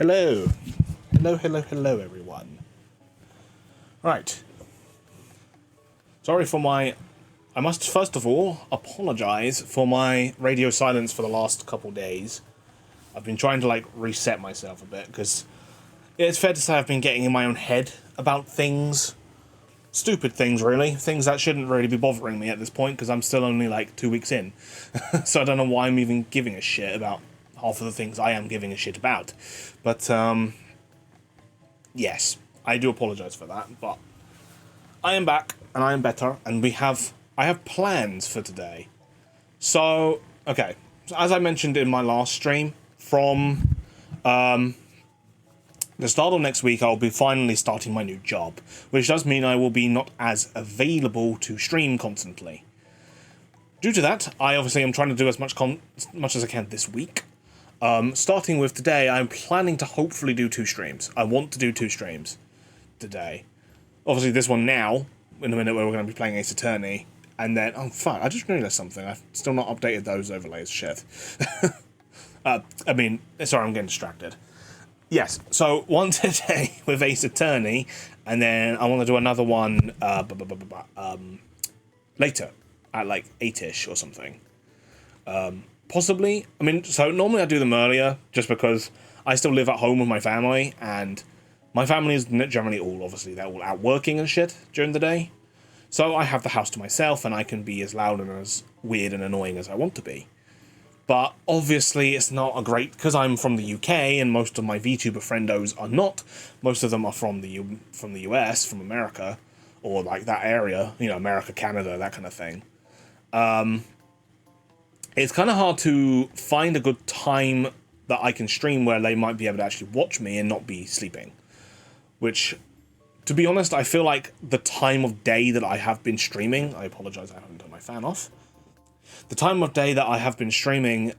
Hello. Hello, everyone. Right. Sorry for my... I must first of all apologise for my radio silence for the last couple days. I've been trying to, reset myself a bit, because it's fair to say I've been getting in my own head about things. Stupid things, really. Things that shouldn't really be bothering me at this point, because I'm still only, 2 weeks in. So I don't know why I'm even giving a shit about half of the things I am giving a shit about. But, yes, I do apologise for that, but I am back, and I am better, and I have plans for today. So, okay, so as I mentioned in my last stream, from the start of next week, I'll be finally starting my new job, which does mean I will be not as available to stream constantly. Due to that, I obviously am trying to do as much as I can this week. Starting with today, I'm planning to hopefully do 2 streams. I want to do 2 streams today. Obviously, this one now, in a minute, where we're going to be playing Ace Attorney, and then, oh fuck, I just realised something. I've still not updated those overlays, shit. Sorry, I'm getting distracted. Yes, so one today with Ace Attorney, and then I want to do another one later, at 8ish or something. Possibly, so normally I do them earlier, just because I still live at home with my family, and my family is generally they're all out working and shit during the day. So I have the house to myself, and I can be as loud and as weird and annoying as I want to be. But obviously it's not a great, because I'm from the UK, and most of my Vtuber friendos are not. Most of them are from the US, from America, or that area, America, Canada, that kind of thing. It's kind of hard to find a good time that I can stream where they might be able to actually watch me and not be sleeping. Which, to be honest, I feel like the time of day that I have been streaming... I apologise, I haven't turned my fan off. The time of day that I have been streaming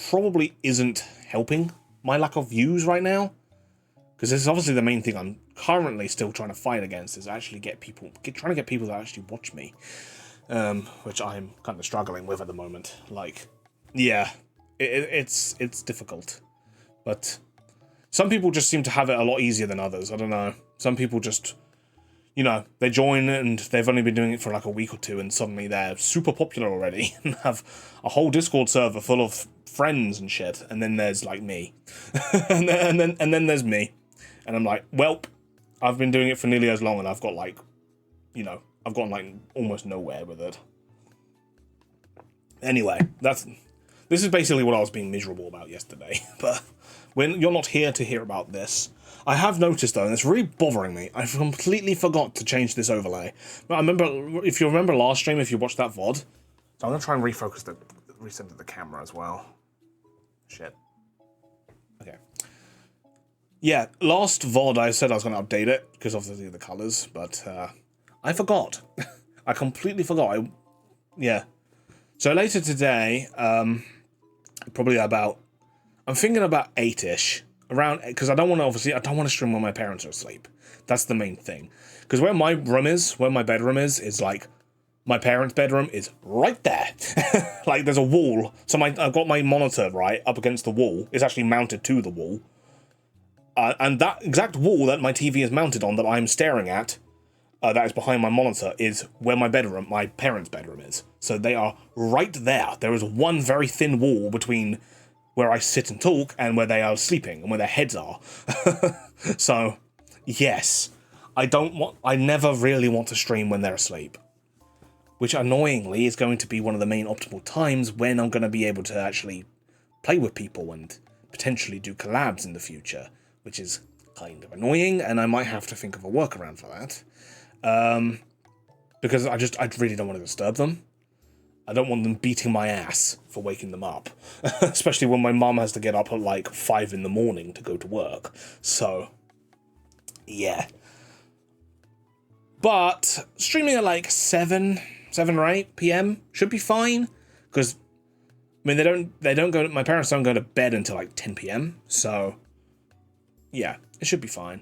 probably isn't helping my lack of views right now. Because this is obviously the main thing I'm currently still trying to fight against, is actually trying to get people to actually watch me. Which I'm kind of struggling with at the moment. Yeah, it's difficult. But some people just seem to have it a lot easier than others. I don't know. Some people just, they join and they've only been doing it for a week or two, and suddenly they're super popular already and have a whole Discord server full of friends and shit. And then there's me, and then there's me, and I'm like, well, I've been doing it for nearly as long, and I've got I've gone almost nowhere with it. Anyway, this is basically what I was being miserable about yesterday. But when you're not here to hear about this, I have noticed though, and it's really bothering me, I completely forgot to change this overlay. But if you remember last stream, if you watched that VOD, so I'm gonna try and recenter the camera as well. Shit. Okay. Yeah, last VOD I said I was gonna update it because obviously the colours, but I forgot. I completely forgot. Yeah. So later today, probably I'm thinking about 8ish, around, because I don't want to stream when my parents are asleep. That's the main thing. Because where my bedroom is my parents' bedroom is right there. There's a wall. So I've got my monitor right up against the wall. It's actually mounted to the wall. And that exact wall that my TV is mounted on, that I'm staring at, that is behind my monitor, is where my parents' bedroom is. So they are right there. There is one very thin wall between where I sit and talk and where they are sleeping and where their heads are. So, yes, I never really want to stream when they're asleep. Which, annoyingly, is going to be one of the main optimal times when I'm going to be able to actually play with people and potentially do collabs in the future, which is kind of annoying, and I might have to think of a workaround for that. Because I really don't want to disturb them. I don't want them beating my ass for waking them up. Especially when my mum has to get up at 5 in the morning to go to work. So, yeah. But streaming at 7 or 8 p.m. should be fine. Because, my parents don't go to bed until 10 p.m. So, yeah, it should be fine.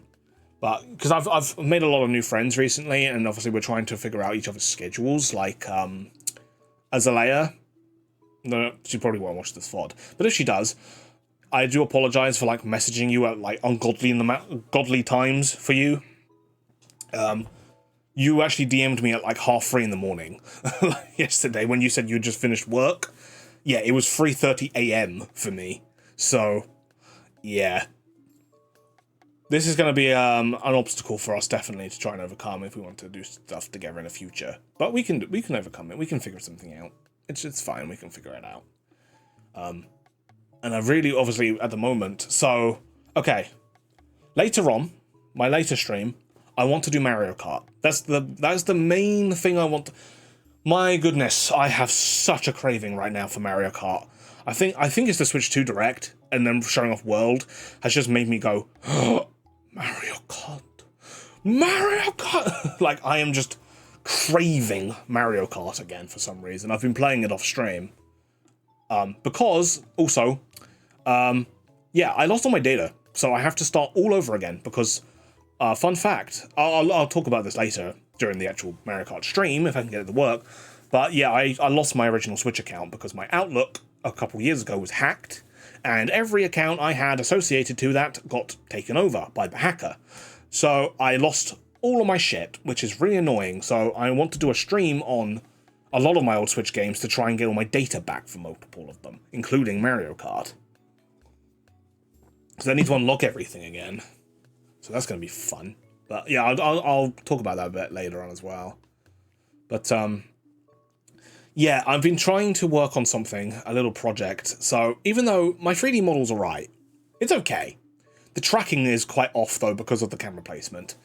But, because I've made a lot of new friends recently, and obviously we're trying to figure out each other's schedules, Azalea. No, she probably won't watch this VOD. But if she does, I do apologize for, like, messaging you at, like, godly times for you. You actually DM'd me at, like, 3:30 in the morning yesterday when you said you had just finished work. Yeah, it was 3:30 a.m. for me. So, yeah. This is going to be an obstacle for us, definitely, to try and overcome if we want to do stuff together in the future. But we can overcome it. We can figure something out. It's fine. We can figure it out. And I really, obviously, at the moment... So, okay. Later on, my later stream, I want to do Mario Kart. That's the main thing I want to... My goodness, I have such a craving right now for Mario Kart. I think it's the Switch 2 Direct, and then showing off World, has just made me go... Mario Kart. Mario Kart! Like, I am just craving Mario Kart again for some reason. I've been playing it off stream. Because, also, yeah, I lost all my data. So I have to start all over again because, fun fact, I'll talk about this later during the actual Mario Kart stream if I can get it to work. But yeah, I lost my original Switch account because my Outlook a couple years ago was hacked. And every account I had associated to that got taken over by the hacker. So I lost all of my shit, which is really annoying. So I want to do a stream on a lot of my old Switch games to try and get all my data back for multiple of them, including Mario Kart. So I need to unlock everything again. So that's going to be fun. But yeah, I'll talk about that a bit later on as well. But yeah, I've been trying to work on something, a little project. So even though my 3D model's alright, it's okay. The tracking is quite off though because of the camera placement.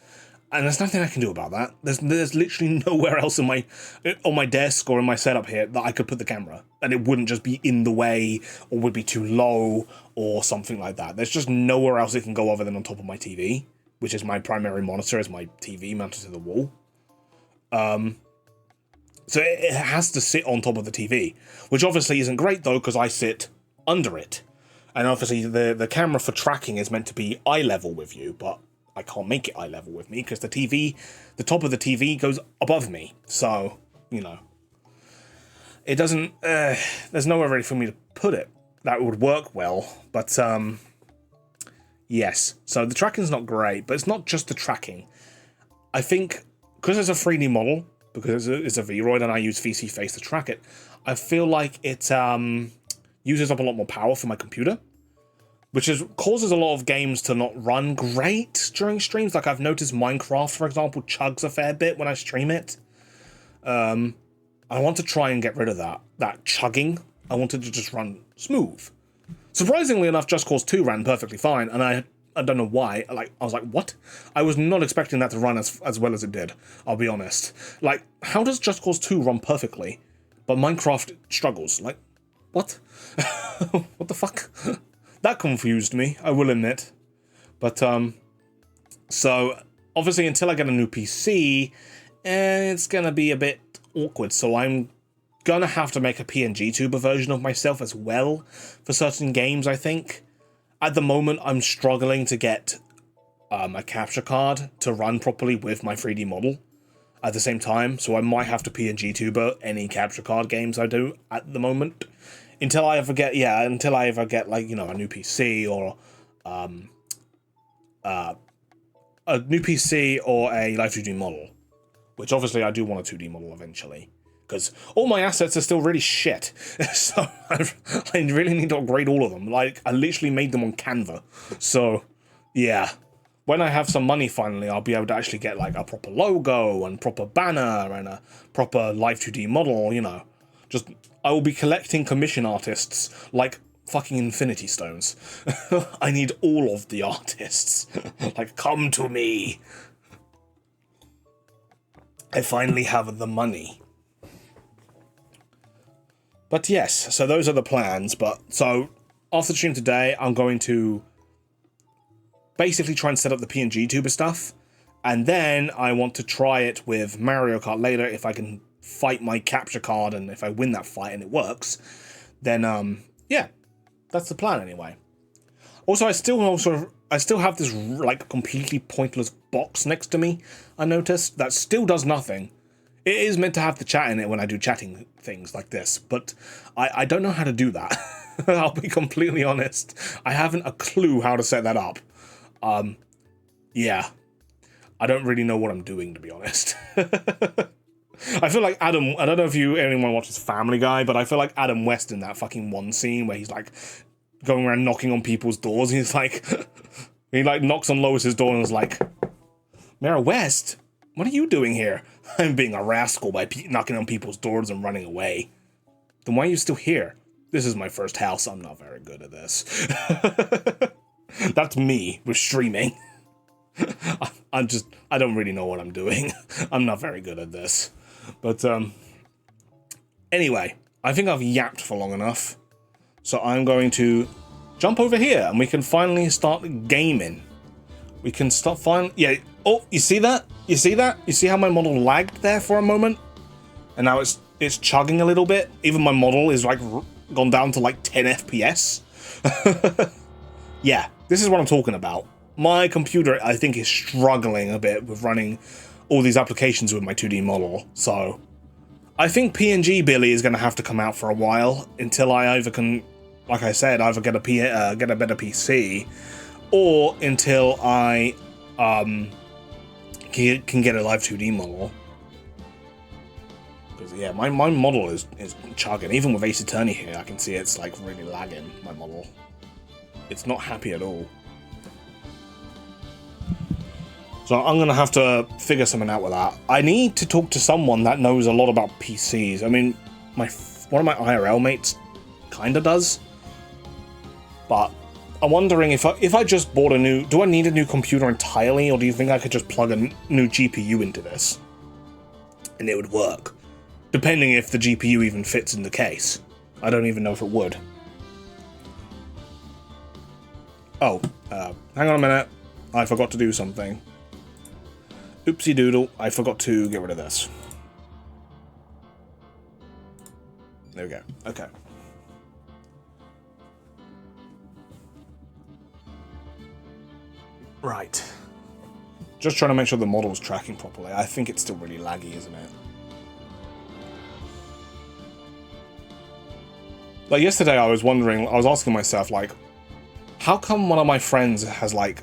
And there's nothing I can do about that. There's literally nowhere else on my desk or in my setup here that I could put the camera. And it wouldn't just be in the way or would be too low or something like that. There's just nowhere else it can go other than on top of my TV, which is my primary monitor, is my TV mounted to the wall. So it has to sit on top of the TV, which obviously isn't great though because I sit under it. And obviously the camera for tracking is meant to be eye level with you, but I can't make it eye level with me because the top of the TV goes above me. So, you know, it doesn't, there's nowhere really for me to put it that would work well. But, yes. So the tracking's not great, but it's not just the tracking. I think because it's a 3D model, because it's a Vroid and I use VC Face to track it, I feel like it uses up a lot more power for my computer, which causes a lot of games to not run great during streams. Like I've noticed Minecraft, for example, chugs a fair bit when I stream it. I want to try and get rid of that chugging. I wanted to just run smooth. Surprisingly enough, Just Cause 2 ran perfectly fine, and I don't know why. Like, I was like, what? I was not expecting that to run as well as it did, I'll be honest. Like, how does Just Cause 2 run perfectly, but Minecraft struggles? Like, what? What the fuck? That confused me, I will admit. But, so, obviously, until I get a new PC, it's gonna be a bit awkward, so I'm gonna have to make a PNG tuber version of myself as well for certain games, I think. At the moment, I'm struggling to get a capture card to run properly with my 3D model at the same time, so I might have to PNG tuber any capture card games I do at the moment. Until I ever get, like, you know, a new PC or a new PC or a Live 2D model, which obviously I do want a 2D model eventually, because all my assets are still really shit, so I really need to upgrade all of them. Like, I literally made them on Canva, so yeah. When I have some money finally, I'll be able to actually get, like, a proper logo and proper banner and a proper Live 2D model, you know. Just, I will be collecting commission artists like fucking Infinity Stones. I need all of the artists. Like, come to me. I finally have the money. But yes, so those are the plans. But so after the stream today, I'm going to basically try and set up the PNG tuber stuff. And then I want to try it with Mario Kart later if I can fight my capture card, and if I win that fight and it works, then yeah, that's the plan anyway. Also, I still have this like completely pointless box next to me, I noticed, that still does nothing. It is meant to have the chat in it when I do chatting things like this, but I don't know how to do that. I'll be completely honest. I haven't a clue how to set that up. Yeah. I don't really know what I'm doing, to be honest. I feel like Adam, I don't know if anyone watches Family Guy, but I feel like Adam West in that fucking one scene where he's like going around knocking on people's doors. He's like, he like knocks on Lois's door and is like, Mara West, what are you doing here? I'm being a rascal by knocking on people's doors and running away. Then why are you still here? This is my first house. I'm not very good at this. That's me with streaming. I don't really know what I'm doing. I'm not very good at this. But, anyway, I think I've yapped for long enough. So I'm going to jump over here and we can finally start gaming. We can start yeah. Oh, you see that? You see that? You see how my model lagged there for a moment? And now it's chugging a little bit. Even my model is like gone down to like 10 FPS. Yeah, this is what I'm talking about. My computer, I think, is struggling a bit with running all these applications with my 2D model. So I think PNG Billy is going to have to come out for a while until I either can, like I said, either get a better PC, or until I can get a live 2D model. Because yeah, my model is chugging. Even with Ace Attorney here, I can see it's like really lagging, my model. It's not happy at all. So I'm going to have to figure something out with that. I need to talk to someone that knows a lot about PCs. I mean, one of my IRL mates kind of does. But I'm wondering if I just bought a new... Do I need a new computer entirely, or do you think I could just plug a new GPU into this? And it would work. Depending if the GPU even fits in the case. I don't even know if it would. Oh, hang on a minute. I forgot to do something. Oopsie doodle, I forgot to get rid of this. There we go. Okay. Right. Just trying to make sure the model's tracking properly. I think it's still really laggy, isn't it? Like yesterday I was asking myself, like, how come one of my friends has like...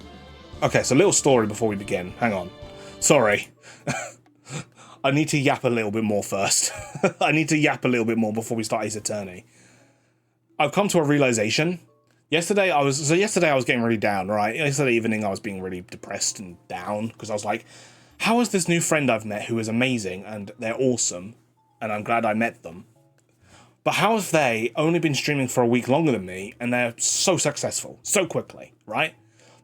Okay, so little story before we begin. Hang on. Sorry. I need to yap a little bit more first. I need to yap a little bit more before we start Ace Attorney. I've come to a realization. Yesterday I was getting really down, right? Yesterday evening I was being really depressed and down because I was like, how is this new friend I've met who is amazing and they're awesome and I'm glad I met them? But how have they only been streaming for a week longer than me and they're so successful so quickly, right?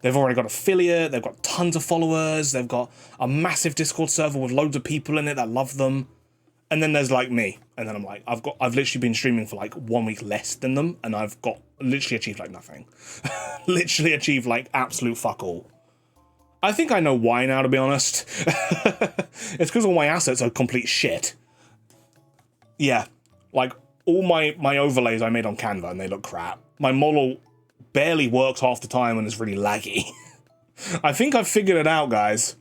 They've already got affiliate, they've got tons of followers, they've got a massive Discord server with loads of people in it that love them. And then there's like me. And then I'm like, I've literally been streaming for like 1 week less than them, and I've got literally achieved like nothing. Literally achieved like absolute fuck all. I think I know why now, to be honest. It's because all my assets are complete shit. Yeah. Like all my overlays I made on Canva and they look crap. My model barely works half the time and is really laggy. I think I've figured it out, guys.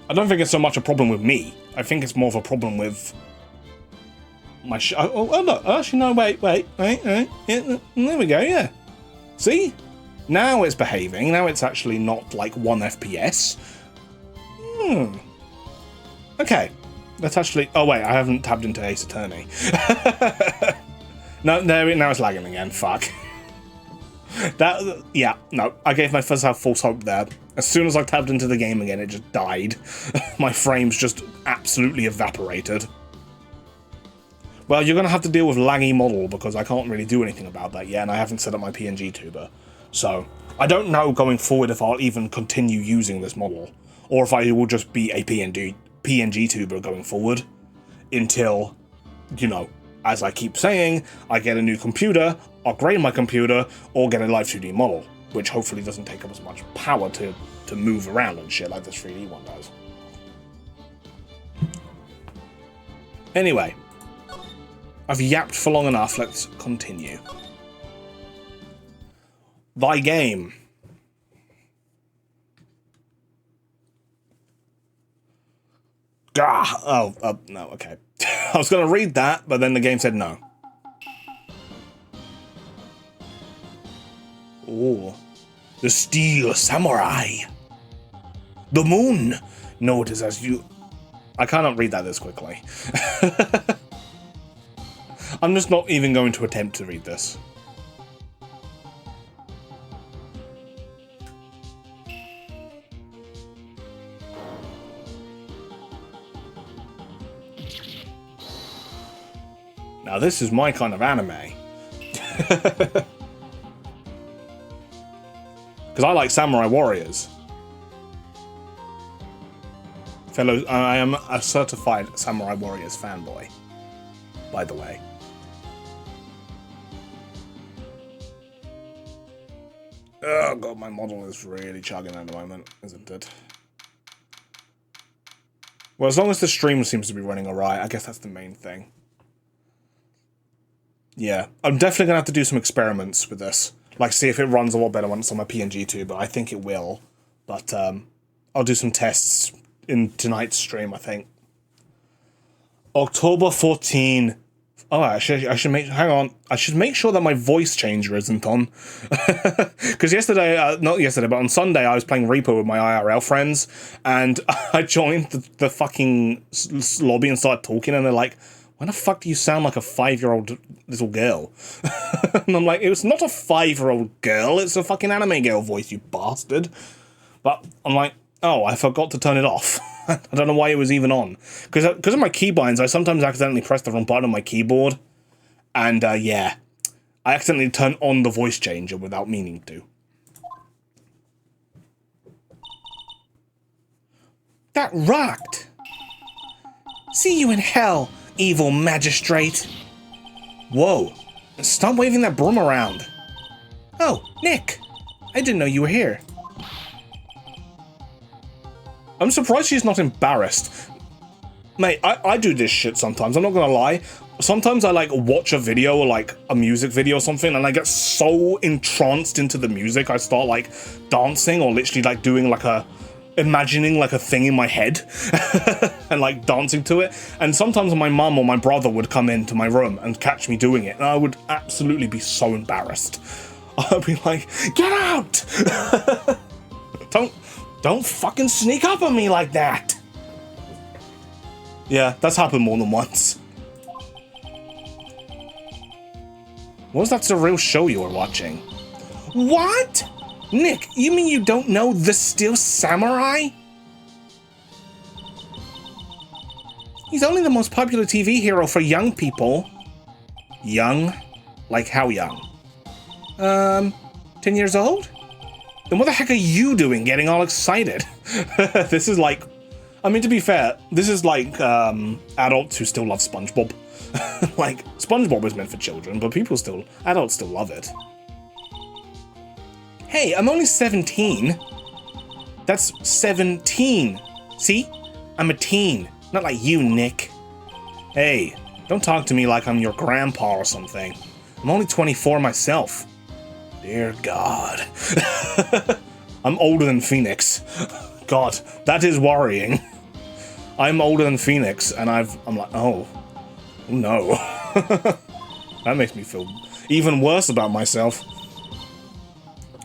I don't think it's so much a problem with me. I think it's more of a problem with my oh look, actually no, wait, yeah, there we go, yeah. See? Now it's behaving, now it's actually not like 1 FPS. Okay. Let's actually... Oh, wait, I haven't tabbed into Ace Attorney. No, now it's lagging again. Fuck. Yeah, no. I gave myself false hope there. As soon as I tabbed into the game again, it just died. My frames just absolutely evaporated. Well, you're going to have to deal with laggy model, because I can't really do anything about that yet, and I haven't set up my PNG tuber. So, I don't know going forward if I'll even continue using this model, or if I will just be a PNG tuber going forward until, you know, as I keep saying, I get a new computer, upgrade my computer, or get a live 2D model, which hopefully doesn't take up as much power to move around and shit like this 3D one does. Anyway, I've yapped for long enough, let's continue. Thy game. Gah! Oh, no, okay. I was gonna read that, but then the game said no. Oh. The Steel Samurai. The moon. Notice as you... I cannot read that this quickly. I'm just not even going to attempt to read this. Now this is my kind of anime. Because I like Samurai Warriors. Fellow, I am a certified Samurai Warriors fanboy, by the way. Oh god, my model is really chugging at the moment, isn't it? Well, as long as the stream seems to be running alright, I guess that's the main thing. Yeah, I'm definitely gonna have to do some experiments with this. Like, see if it runs a lot better when it's on my PNG too, but I think it will. But, I'll do some tests in tonight's stream, I think. October 14. Oh, I should make, hang on. I should make sure that my voice changer isn't on. Because yesterday, not yesterday, but on Sunday, I was playing Reaper with my IRL friends, and I joined the fucking lobby and started talking, and they're like, why the fuck do you sound like a 5-year-old little girl? And I'm like, it's not a 5-year-old girl, it's a fucking anime girl voice, you bastard. But I'm like, oh, I forgot to turn it off. I don't know why it was even on. Because of my keybinds, I sometimes accidentally press the wrong button on my keyboard. And, yeah. I accidentally turn on the voice changer without meaning to. That rocked! See you in hell, evil magistrate! Whoa, stop waving that broom around. Oh, Nick! I didn't know you were here. I'm surprised she's not embarrassed. Mate, I do this shit sometimes, I'm not gonna lie. Sometimes I, like, watch a video or, like, a music video or something, and I get so entranced into the music, I start, like, dancing or literally, like, doing, like, imagining, like, a thing in my head and, like, dancing to it. And sometimes my mum or my brother would come into my room and catch me doing it, and I would absolutely be so embarrassed. I'd be like, get out! Don't fucking sneak up on me like that! Yeah, that's happened more than once. What was that surreal show you were watching? What? Nick, you mean you don't know The Steel Samurai? He's only the most popular TV hero for young people. Young? Like how young? 10 years old? Then what the heck are you doing getting all excited? This is like... I mean, to be fair, this is like adults who still love SpongeBob. Like, SpongeBob was meant for children, but adults still love it. Hey, I'm only 17. That's 17. See? I'm a teen. Not like you, Nick. Hey, don't talk to me like I'm your grandpa or something. I'm only 24 myself. Dear God. I'm older than Phoenix. God, that is worrying. I'm older than Phoenix, and I'm like, oh no. That makes me feel even worse about myself.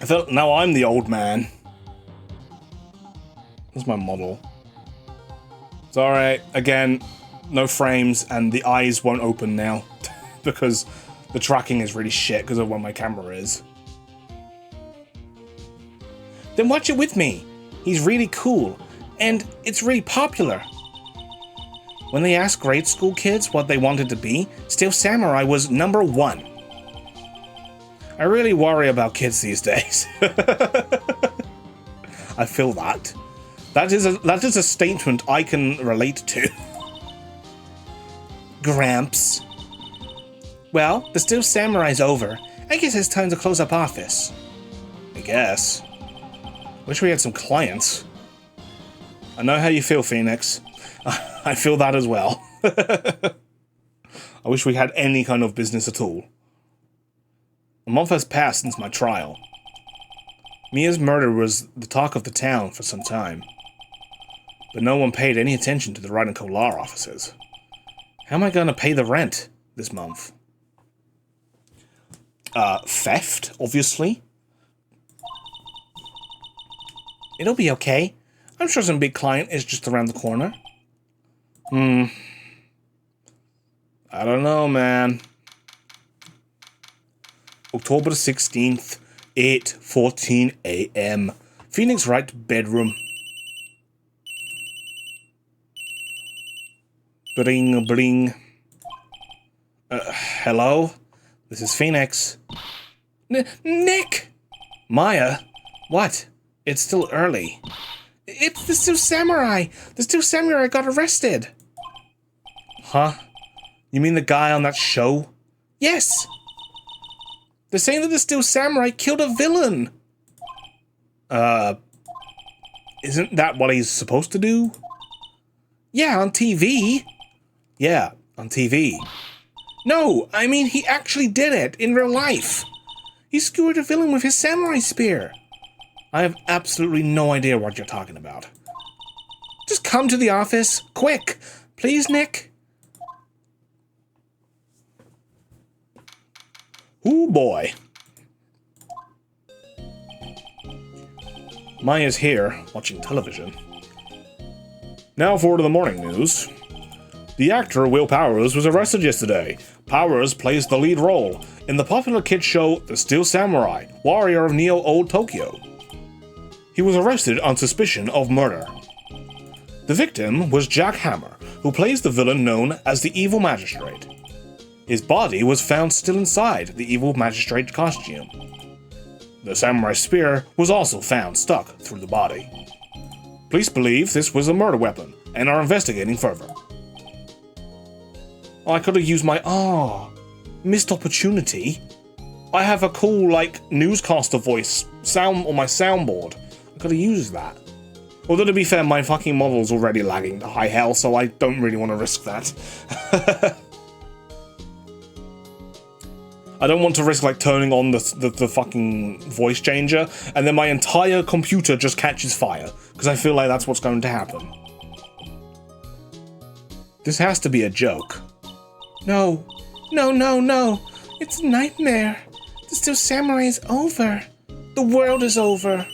I felt now I'm the old man. Where's my model? It's alright. Again, no frames, and the eyes won't open now because the tracking is really shit because of where my camera is. Then watch it with me. He's really cool, and it's really popular. When they asked grade school kids what they wanted to be, Steel Samurai was #1. I really worry about kids these days. I feel that. That is a statement I can relate to. Gramps. Well, the Steel Samurai's over. I guess it's time to close up office. I guess. Wish we had some clients. I know how you feel, Phoenix. I feel that as well. I wish we had any kind of business at all. A month has passed since my trial. Mia's murder was the talk of the town for some time. but no one paid any attention to the Ride and Kolar offices. How am I going to pay the rent this month? Theft, obviously. It'll be okay. I'm sure some big client is just around the corner. I don't know, man. October 16th, 8:14 a.m. Phoenix Wright bedroom. Bling, bling. Hello? This is Phoenix. Nick! Maya? What? It's still early. It's the Steel Samurai! The Steel Samurai got arrested! Huh? You mean the guy on that show? Yes! They're saying that the Steel Samurai killed a villain! Isn't that what he's supposed to do? Yeah, on TV. Yeah, on TV. No, I mean he actually did it in real life. He skewered a villain with his samurai spear. I have absolutely no idea what you're talking about. Just come to the office, quick. Please, Nick. Ooh, boy. Maya's here, watching television. Now for the morning news. The actor Will Powers was arrested yesterday. Powers plays the lead role in the popular kids show The Steel Samurai, Warrior of Neo Old Tokyo. He was arrested on suspicion of murder. The victim was Jack Hammer, who plays the villain known as the Evil Magistrate. His body was found still inside the Evil Magistrate costume. The samurai spear was also found stuck through the body. Police believe this was a murder weapon and are investigating further. Oh, I could have used my missed opportunity. I have a cool newscaster voice sound on my soundboard. I could have used that. Although to be fair, my fucking model's already lagging to high hell, so I don't really want to risk that. I don't want to risk turning on the fucking voice changer and then my entire computer just catches fire, because I feel like that's what's going to happen. This has to be a joke. No. No, no, no. It's a nightmare. The Steel Samurai is over. The world is over.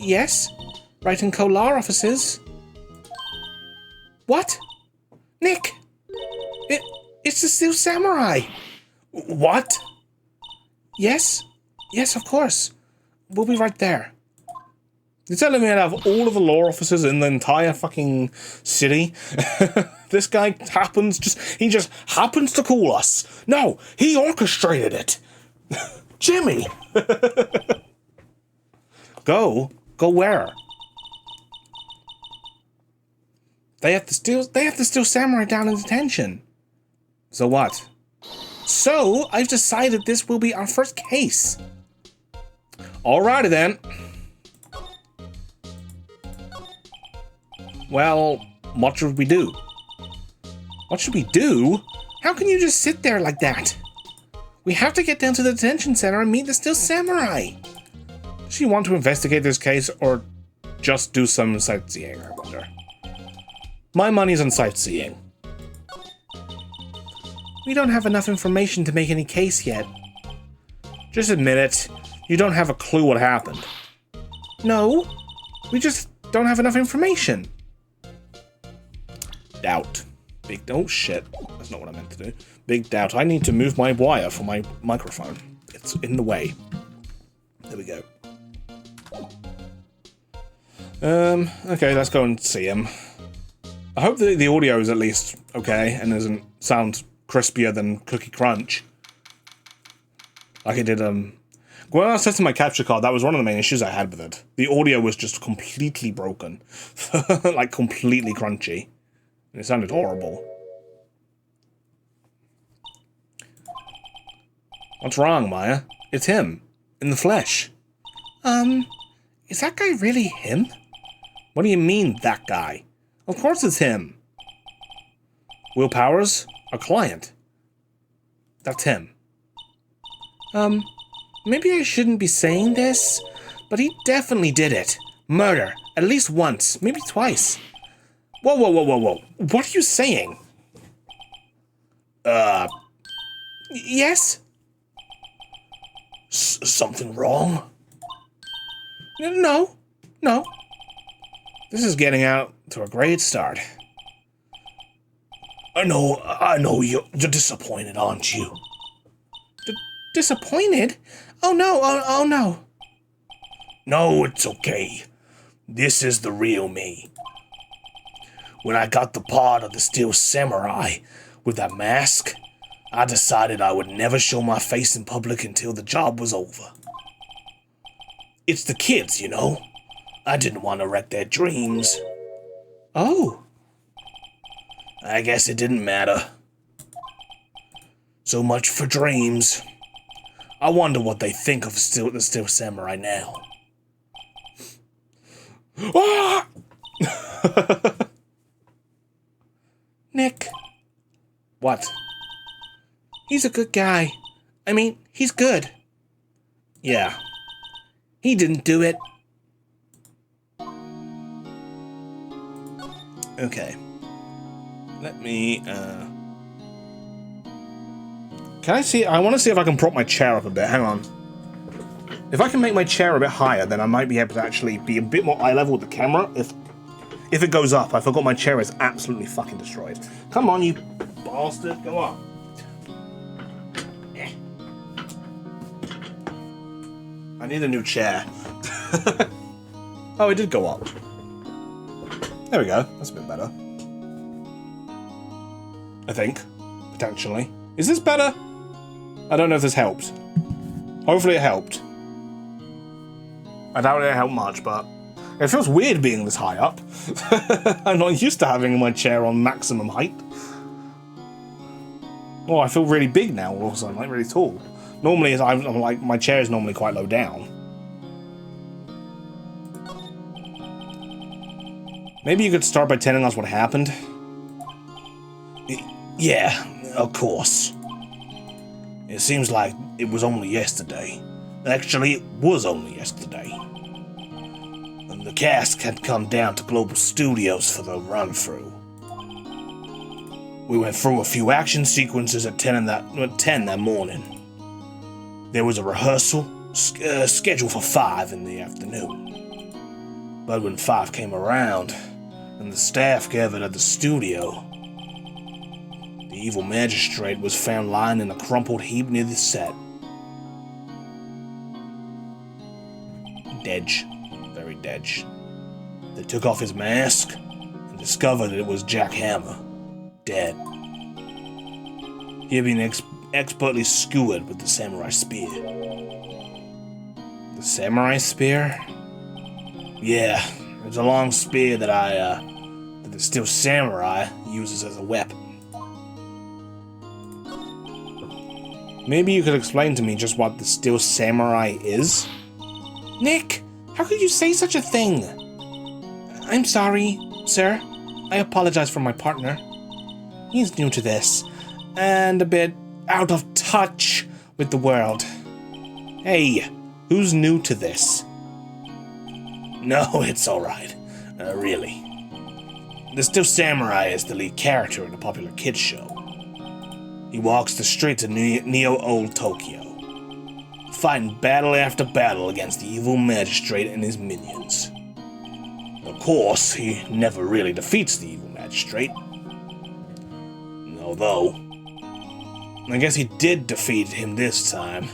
Yes? Right in Kolar offices. What? Nick! It's the Steel Samurai! What? Yes? Yes, of course. We'll be right there. You're telling me I'd have all of the law officers in the entire fucking city? This guy he just happens to call us. No, he orchestrated it. Jimmy! Go where? They have the Steel Samurai down in detention. So what? So, I've decided this will be our first case. Alrighty then. Well, what should we do? What should we do? How can you just sit there like that? We have to get down to the detention center and meet the Steel Samurai. Does she want to investigate this case or just do some sightseeing, I wonder? My money's on sightseeing. We don't have enough information to make any case yet. Just admit it. You don't have a clue what happened. No, we just don't have enough information. Doubt. Oh shit. That's not what I meant to do. Big doubt. I need to move my wire for my microphone. It's in the way. There we go. Okay, let's go and see him. I hope that the audio is at least okay and doesn't sound crispier than Cookie Crunch. Like it did, when I set to my capture card, that was one of the main issues I had with it. The audio was just completely broken. Like, completely crunchy. And it sounded horrible. What's wrong, Maya? It's him. In the flesh. Is that guy really him? What do you mean, that guy? Of course it's him. Will Powers? A client. That's him. Maybe I shouldn't be saying this, but he definitely did it. Murder. At least once. Maybe twice. Whoa, whoa, whoa, whoa, whoa. What are you saying? Yes? Something wrong? No. No. This is getting out to a great start. I know you're disappointed, aren't you? Disappointed? Oh no, oh no. No, it's okay. This is the real me. When I got the part of the Steel Samurai with that mask, I decided I would never show my face in public until the job was over. It's the kids, you know. I didn't want to wreck their dreams. Oh. I guess it didn't matter. So much for dreams. I wonder what they think of the Steel Samurai now. Ah! Nick. What? He's a good guy. I mean, he's good. Yeah. He didn't do it. Okay. Let me, Can I see? I want to see if I can prop my chair up a bit. Hang on. If I can make my chair a bit higher, then I might be able to actually be a bit more eye level with the camera. If it goes up, I forgot my chair is absolutely fucking destroyed. Come on, you bastard. Go on. I need a new chair. Oh, it did go up. There we go. That's a bit better. I think. Potentially. Is this better? I don't know if this helped. Hopefully it helped. I doubt it helped much, but it feels weird being this high up. I'm not used to having my chair on maximum height. Oh, I feel really big now all of a sudden, like really tall. Normally, I'm like, my chair is normally quite low down. Maybe you could start by telling us what happened? Yeah, of course. It seems like it was only yesterday. Actually, it was only yesterday. And the cast had come down to Global Studios for the run-through. We went through a few action sequences at 10 that morning. There was a rehearsal scheduled for 5 in the afternoon. But when 5 came around, and the staff gathered at the studio, the evil magistrate was found lying in a crumpled heap near the set. Dead. Very dead. They took off his mask and discovered that it was Jack Hammer. Dead. He had been expertly skewered with the samurai spear. The samurai spear? Yeah, it's a long spear that that the Steel Samurai uses as a weapon. Maybe you could explain to me just what the Steel Samurai is? Nick, how could you say such a thing? I'm sorry, sir. I apologize for my partner. He's new to this, and a bit out of touch with the world. Hey, who's new to this? No, it's alright. Really. The Steel Samurai is the lead character in a popular kids show. He walks the streets of Neo-Old Tokyo, fighting battle after battle against the evil magistrate and his minions. Of course, he never really defeats the evil magistrate. Although, I guess he did defeat him this time.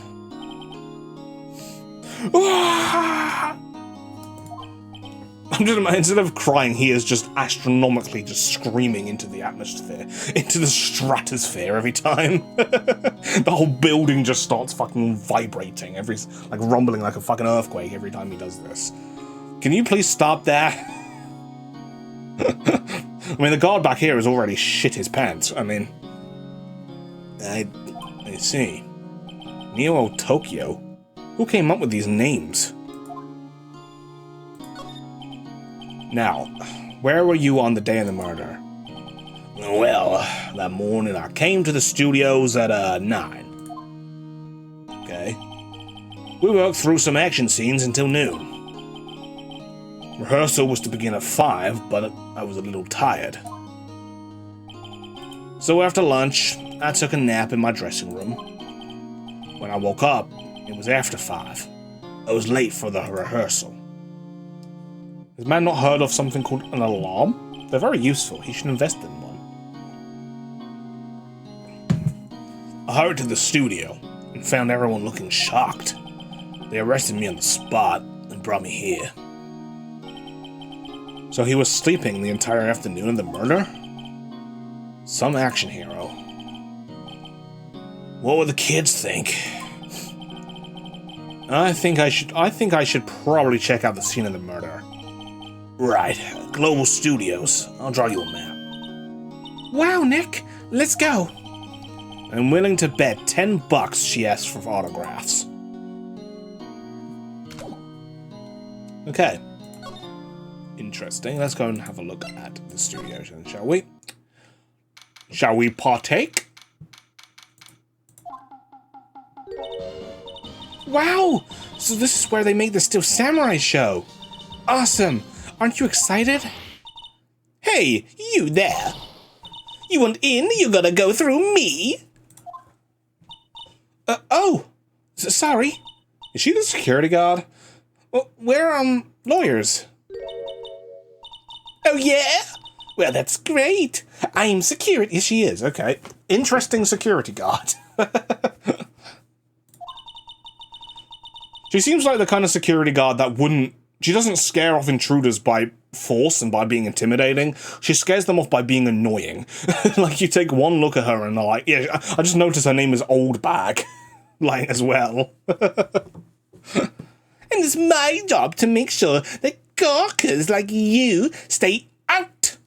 I'm just, instead of crying, he is just astronomically just screaming into the atmosphere, into the stratosphere every time. The whole building just starts fucking vibrating, like rumbling like a fucking earthquake every time he does this. Can you please stop that? I mean, the guard back here has already shit his pants. I mean, I see. Neo Tokyo? Who came up with these names? Now, where were you on the day of the murder? Well, that morning I came to the studios at 9. Okay. We worked through some action scenes until noon. Rehearsal was to begin at 5, but I was a little tired. So after lunch, I took a nap in my dressing room. When I woke up, it was after 5. I was late for the rehearsal. Has man not heard of something called an alarm? They're very useful. He should invest in one. I hurried to the studio and found everyone looking shocked. They arrested me on the spot and brought me here. So he was sleeping the entire afternoon of the murder? Some action hero. What would the kids think? I think I should probably check out the scene of the murder. Right, Global Studios. I'll draw you a map. Wow, Nick, let's go. I'm willing to bet $10 she asks for autographs. Okay. Interesting. Let's go and have a look at the studio, shall we? Shall we partake? Wow! So this is where they made the Steel Samurai show. Awesome! Aren't you excited? Hey, you there! You want in? You gotta go through me! Oh! Sorry. Is she the security guard? Well, we're, lawyers. Oh, yeah? Well, that's great. I'm security. Yes, she is. Okay. Interesting security guard. She seems like the kind of security guard that wouldn't... She doesn't scare off intruders by force and by being intimidating. She scares them off by being annoying. Like, you take one look at her and they're like, yeah, I just noticed her name is Old Bag. Like, as well. And it's my job to make sure that gawkers like you stay out.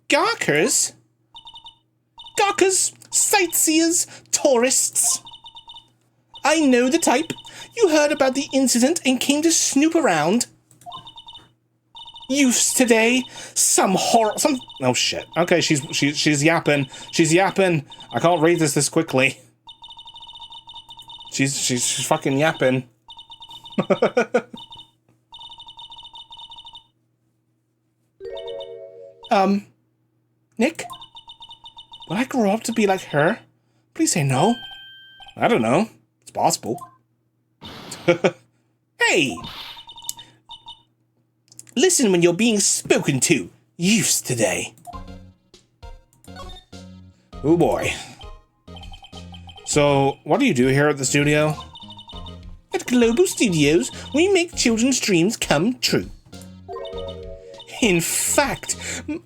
Gawkers? Gawkers, sightseers, tourists. I know the type. You heard about the incident and came to snoop around. Youths today, oh shit. Okay, she's yapping. She's yapping. I can't read this quickly. She's fucking yapping. Nick? Will I grow up to be like her? Please say no. I don't know. It's possible. Hey! Listen when you're being spoken to. Youths today. Oh boy. So, what do you do here at the studio? At Global Studios, we make children's dreams come true. In fact,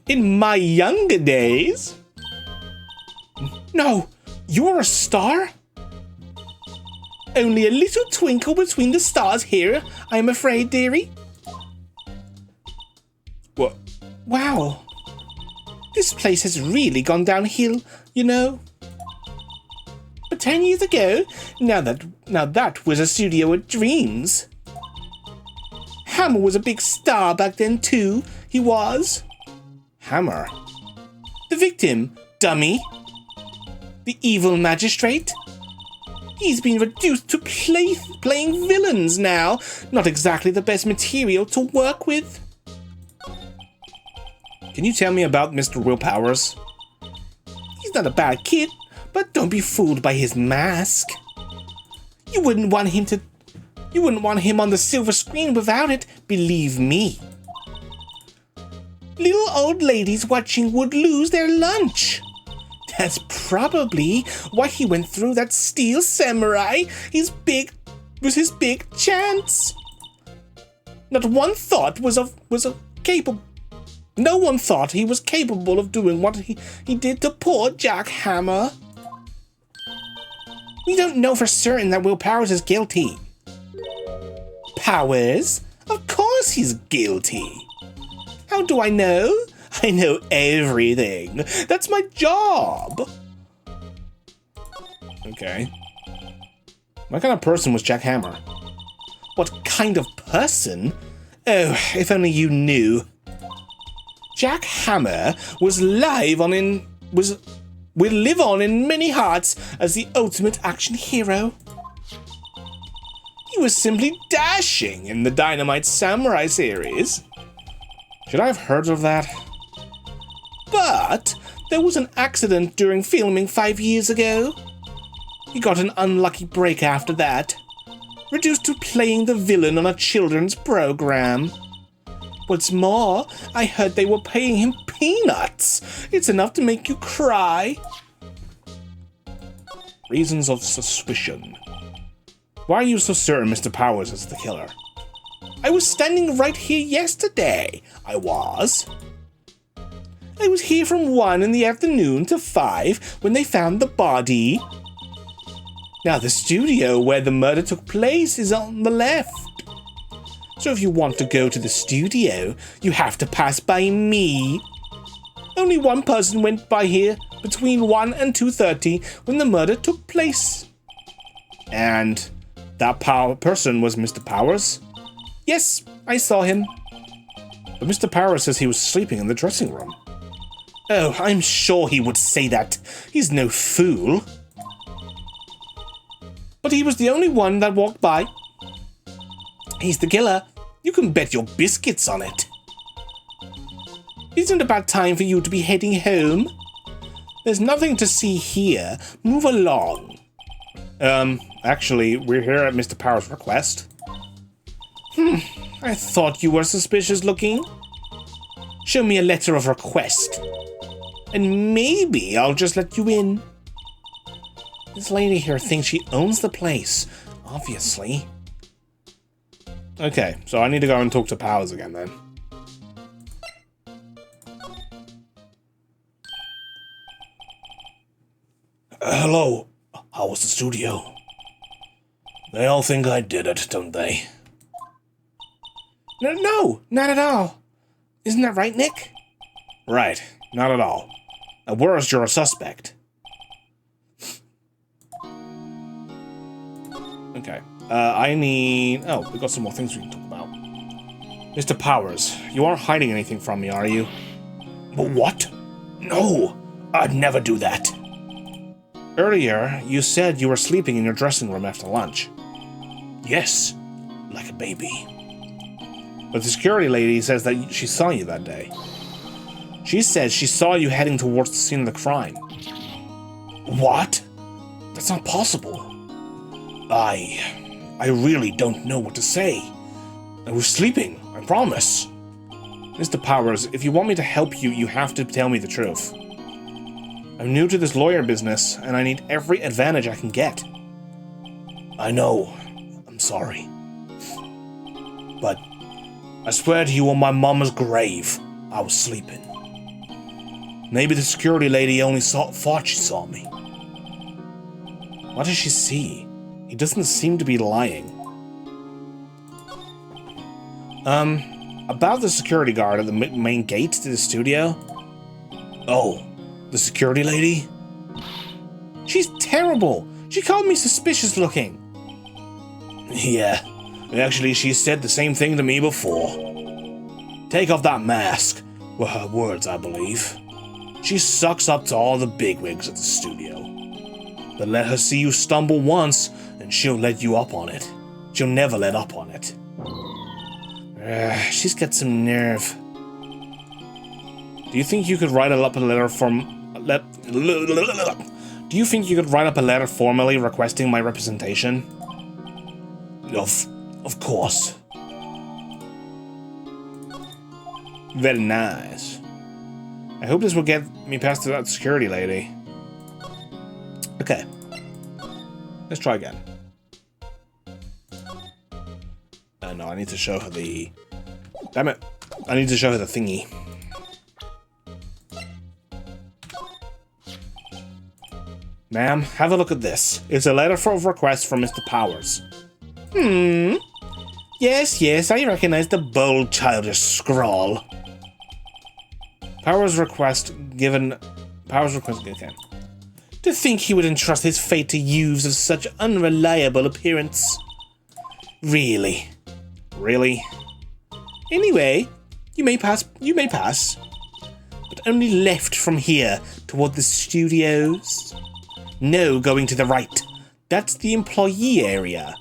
in my younger days... No, you're a star? Only a little twinkle between the stars here, I'm afraid, dearie. What? Wow. This place has really gone downhill, you know. But 10 years ago, now that was a studio of dreams. Hammer was a big star back then too, he was. Hammer? The victim, dummy. The evil magistrate. He's been reduced to playing villains now. Not exactly the best material to work with. Can you tell me about Mr. Will Powers? He's not a bad kid, but don't be fooled by his mask. You wouldn't want him on the silver screen without it, believe me. Little old ladies watching would lose their lunch. That's probably why he went through that Steel Samurai. His big chance. Not one thought no one thought he was capable of doing what he did to poor Jack Hammer. We don't know for certain that Will Powers is guilty. Powers? Of course he's guilty. How do I know? I know everything. That's my job. Okay. What kind of person was Jack Hammer? What kind of person? Oh, if only you knew. Jack Hammer will live on in many hearts as the ultimate action hero. He was simply dashing in the Dynamite Samurai series. Should I have heard of that? But there was an accident during filming 5 years ago. He got an unlucky break after that, reduced to playing the villain on a children's program. What's more, I heard they were paying him peanuts. It's enough to make you cry. Reasons of suspicion. Why are you so certain Mr. Powers is the killer? I was standing right here yesterday. I was here from 1 in the afternoon to 5 when they found the body. Now, the studio where the murder took place is on the left. So if you want to go to the studio, you have to pass by me. Only one person went by here between 1 and 2:30 when the murder took place. And that person was Mr. Powers? Yes, I saw him. But Mr. Powers says he was sleeping in the dressing room. Oh, I'm sure he would say that. He's no fool. But he was the only one that walked by. He's the killer. You can bet your biscuits on it. Isn't it about time for you to be heading home? There's nothing to see here. Move along. Actually, we're here at Mr. Powers' request. I thought you were suspicious looking. Show me a letter of request. And maybe I'll just let you in. This lady here thinks she owns the place, obviously. Okay, so I need to go and talk to Powers again then. Hello, how was the studio? They all think I did it, don't they? No, not at all. Isn't that right, Nick? Right, not at all. At worst, you're a suspect. Okay. I need... Oh, we've got some more things we can talk about. Mr. Powers, you aren't hiding anything from me, are you? But what? No, I'd never do that. Earlier, you said you were sleeping in your dressing room after lunch. Yes, like a baby. But the security lady says that she saw you that day. She says she saw you heading towards the scene of the crime. What? That's not possible. I really don't know what to say. I was sleeping, I promise. Mr. Powers, if you want me to help you, you have to tell me the truth. I'm new to this lawyer business, and I need every advantage I can get. I know. I'm sorry. But I swear to you on my mama's grave, I was sleeping. Maybe the security lady only thought she saw me. What does she see? He doesn't seem to be lying. About the security guard at the main gate to the studio? Oh, the security lady? She's terrible! She called me suspicious looking. Yeah, actually she said the same thing to me before. Take off that mask, were her words, I believe. She sucks up to all the bigwigs at the studio. But let her see you stumble once, and she'll let you up on it. She'll never let up on it. She's got some nerve. Do you think you could write up a letter Do you think you could write up a letter formally requesting my representation? Of course. Very nice. I hope this will get me past that security lady. Okay. Let's try again. No, I need to show her the... Damn it. I need to show her the thingy. Ma'am, have a look at this. It's a letter of request from Mr. Powers. Yes, I recognize the bold, childish scrawl. Powers request, okay. To think he would entrust his fate to youths of such unreliable appearance. Really? Anyway, you may pass. But only left from here toward the studios. No, going to the right. That's the employee area.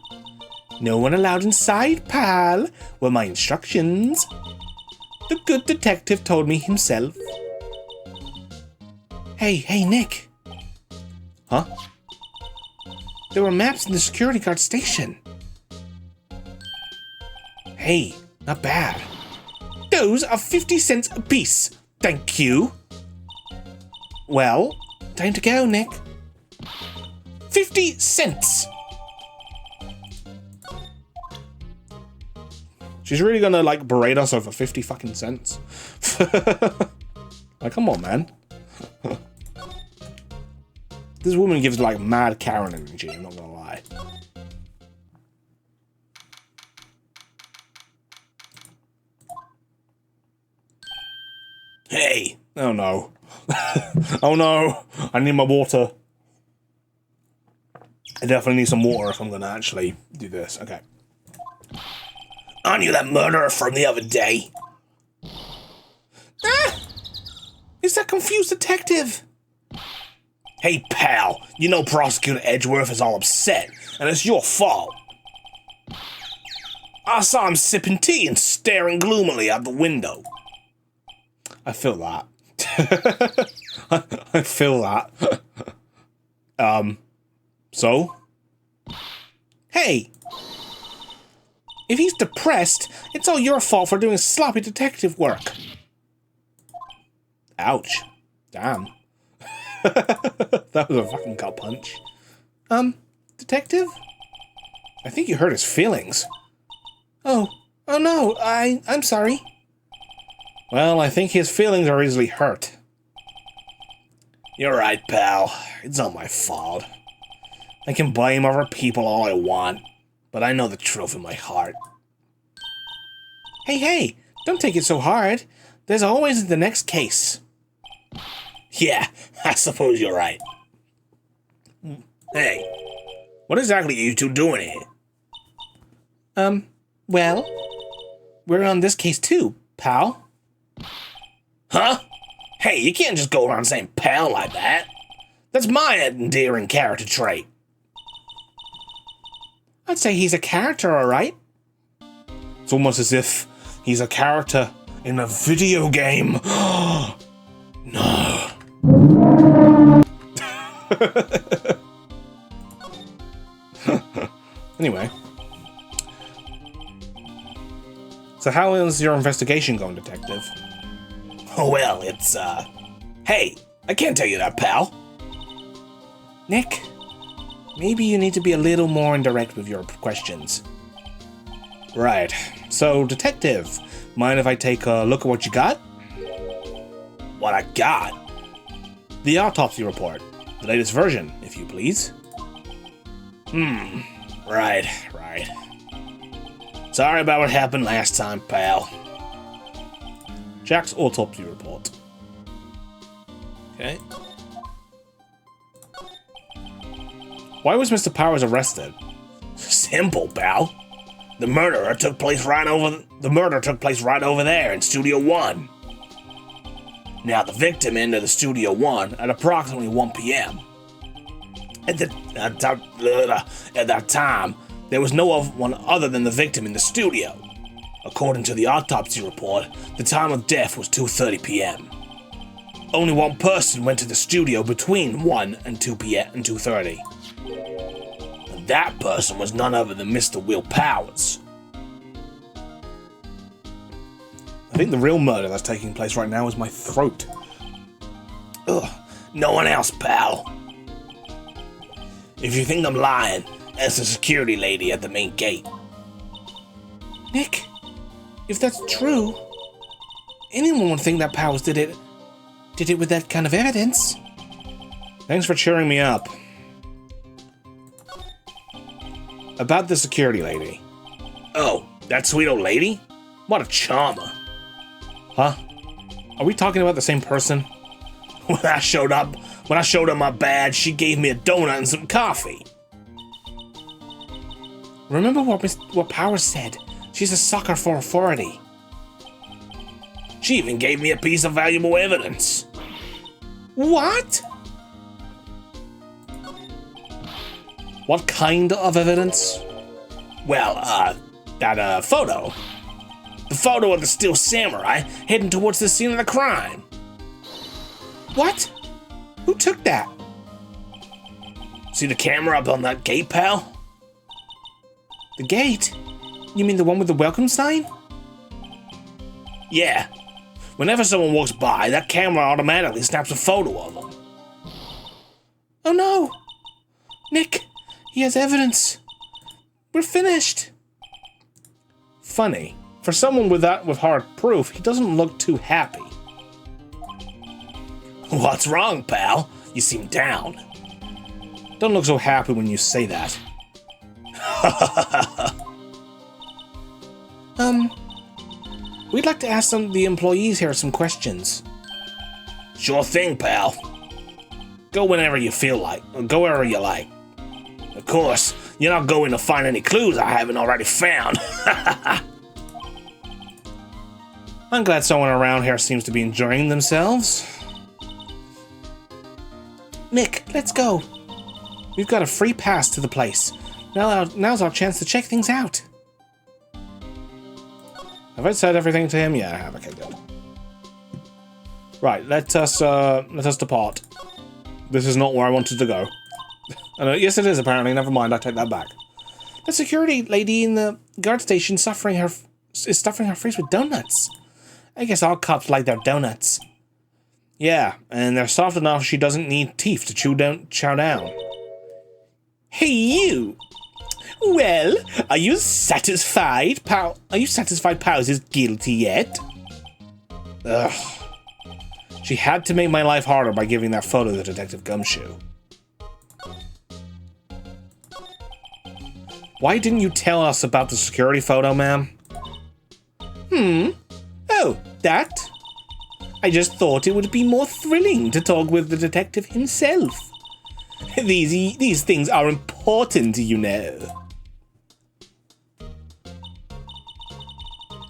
No one allowed inside, pal, were my instructions. The good detective told me himself. Hey, Nick. Huh? There were maps in the security guard station. Hey, not bad. Those are 50 cents apiece. Thank you. Well, time to go, Nick. 50 cents! She's really gonna, like, berate us over 50 fucking cents? Like, come on, man. This woman gives, like, mad Karen energy, I'm not gonna lie. Hey! Oh no. Oh no! I need my water. I definitely need some water if I'm gonna actually do this. Okay. Aren't you that murderer from the other day? Ah! It's that confused detective! Hey, pal, you know Prosecutor Edgeworth is all upset, and it's your fault. I saw him sipping tea and staring gloomily out the window. I feel that. I feel that. So? Hey! If he's depressed, it's all your fault for doing sloppy detective work. Ouch. Damn. That was a fucking gut punch. Detective? I think you hurt his feelings. Oh no, I'm sorry. Well, I think his feelings are easily hurt. You're right, pal. It's not my fault. I can blame other people all I want, but I know the truth in my heart. Hey, don't take it so hard. There's always the next case. Yeah, I suppose you're right. Hey, what exactly are you two doing here? Well, we're on this case too, pal. Huh? Hey, you can't just go around saying pal like that. That's my endearing character trait. I'd say he's a character, alright? It's almost as if he's a character in a video game. No. Anyway. So how is your investigation going, detective? Oh, well, it's, Hey, I can't tell you that, pal. Nick, maybe you need to be a little more indirect with your questions. Right. So, detective, mind if I take a look at what you got? What I got? The autopsy report. The latest version, if you please. Right. Sorry about what happened last time, pal. Jack's autopsy report. Okay. Why was Mr. Powers arrested? Simple, pal. The murder took place right over there in Studio 1. Now, the victim entered the Studio 1 at approximately 1 p.m. At that time, there was no one other than the victim in the studio. According to the autopsy report, the time of death was 2:30 p.m. Only one person went to the studio between 1 and 2 p.m. and 2:30. And that person was none other than Mr. Will Powers. I think the real murder that's taking place right now is my throat. Ugh, no one else, pal. If you think I'm lying, ask the security lady at the main gate. Nick, if that's true, anyone would think that Powers did it with that kind of evidence. Thanks for cheering me up. About the security lady. Oh, that sweet old lady? What a charmer. Huh? Are we talking about the same person? When I showed her my badge, she gave me a donut and some coffee. Remember what Powers said? She's a sucker for authority. She even gave me a piece of valuable evidence. What? What kind of evidence? Well, that photo. The photo of the Steel Samurai heading towards the scene of the crime. What? Who took that? See the camera up on that gate, pal? The gate? You mean the one with the welcome sign? Yeah. Whenever someone walks by, that camera automatically snaps a photo of them. Oh no! Nick, he has evidence. We're finished. Funny. For someone with hard proof, he doesn't look too happy. What's wrong, pal? You seem down. Don't look so happy when you say that. We'd like to ask some of the employees here some questions. Sure thing, pal. Go whenever you feel like, or go wherever you like. Of course, you're not going to find any clues I haven't already found. I'm glad someone around here seems to be enjoying themselves. Nick, let's go. We've got a free pass to the place. Now's our chance to check things out. Have I said everything to him? Yeah, I have. Okay, good. Right, let us depart. This is not where I wanted to go. Yes, it is apparently. Never mind. I take that back. The security lady in the guard station is stuffing her face with donuts. I guess all cops like their donuts. Yeah, and they're soft enough she doesn't need teeth to chow down. Hey, you! Well, are you satisfied, pal? Are you satisfied Powers is guilty yet? Ugh. She had to make my life harder by giving that photo to Detective Gumshoe. Why didn't you tell us about the security photo, ma'am? Oh, that? I just thought it would be more thrilling to talk with the detective himself. These things are important, you know.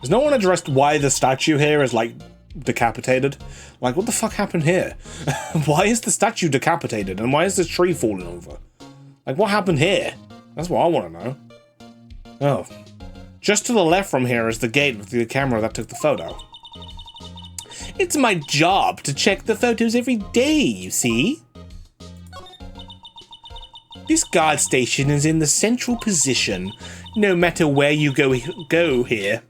Has no one addressed why the statue here is, like, decapitated? Like, what the fuck happened here? Why is the statue decapitated? And why is this tree falling over? Like, what happened here? That's what I want to know. Oh. Just to the left from here is the gate with the camera that took the photo. It's my job to check the photos every day, you see? This guard station is in the central position, no matter where you go here.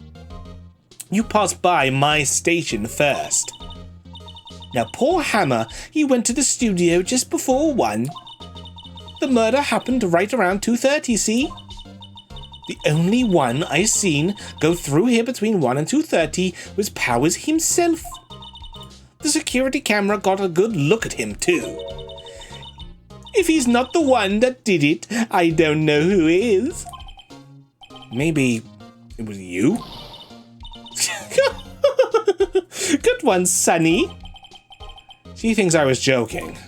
You pass by my station first. Now, poor Hammer, he went to the studio just before 1. The murder happened right around 2:30, see? The only one I seen go through here between 1 and 2:30 was Powers himself. The security camera got a good look at him, too. If he's not the one that did it, I don't know who is. Maybe it was you? Good one, Sonny. She thinks I was joking.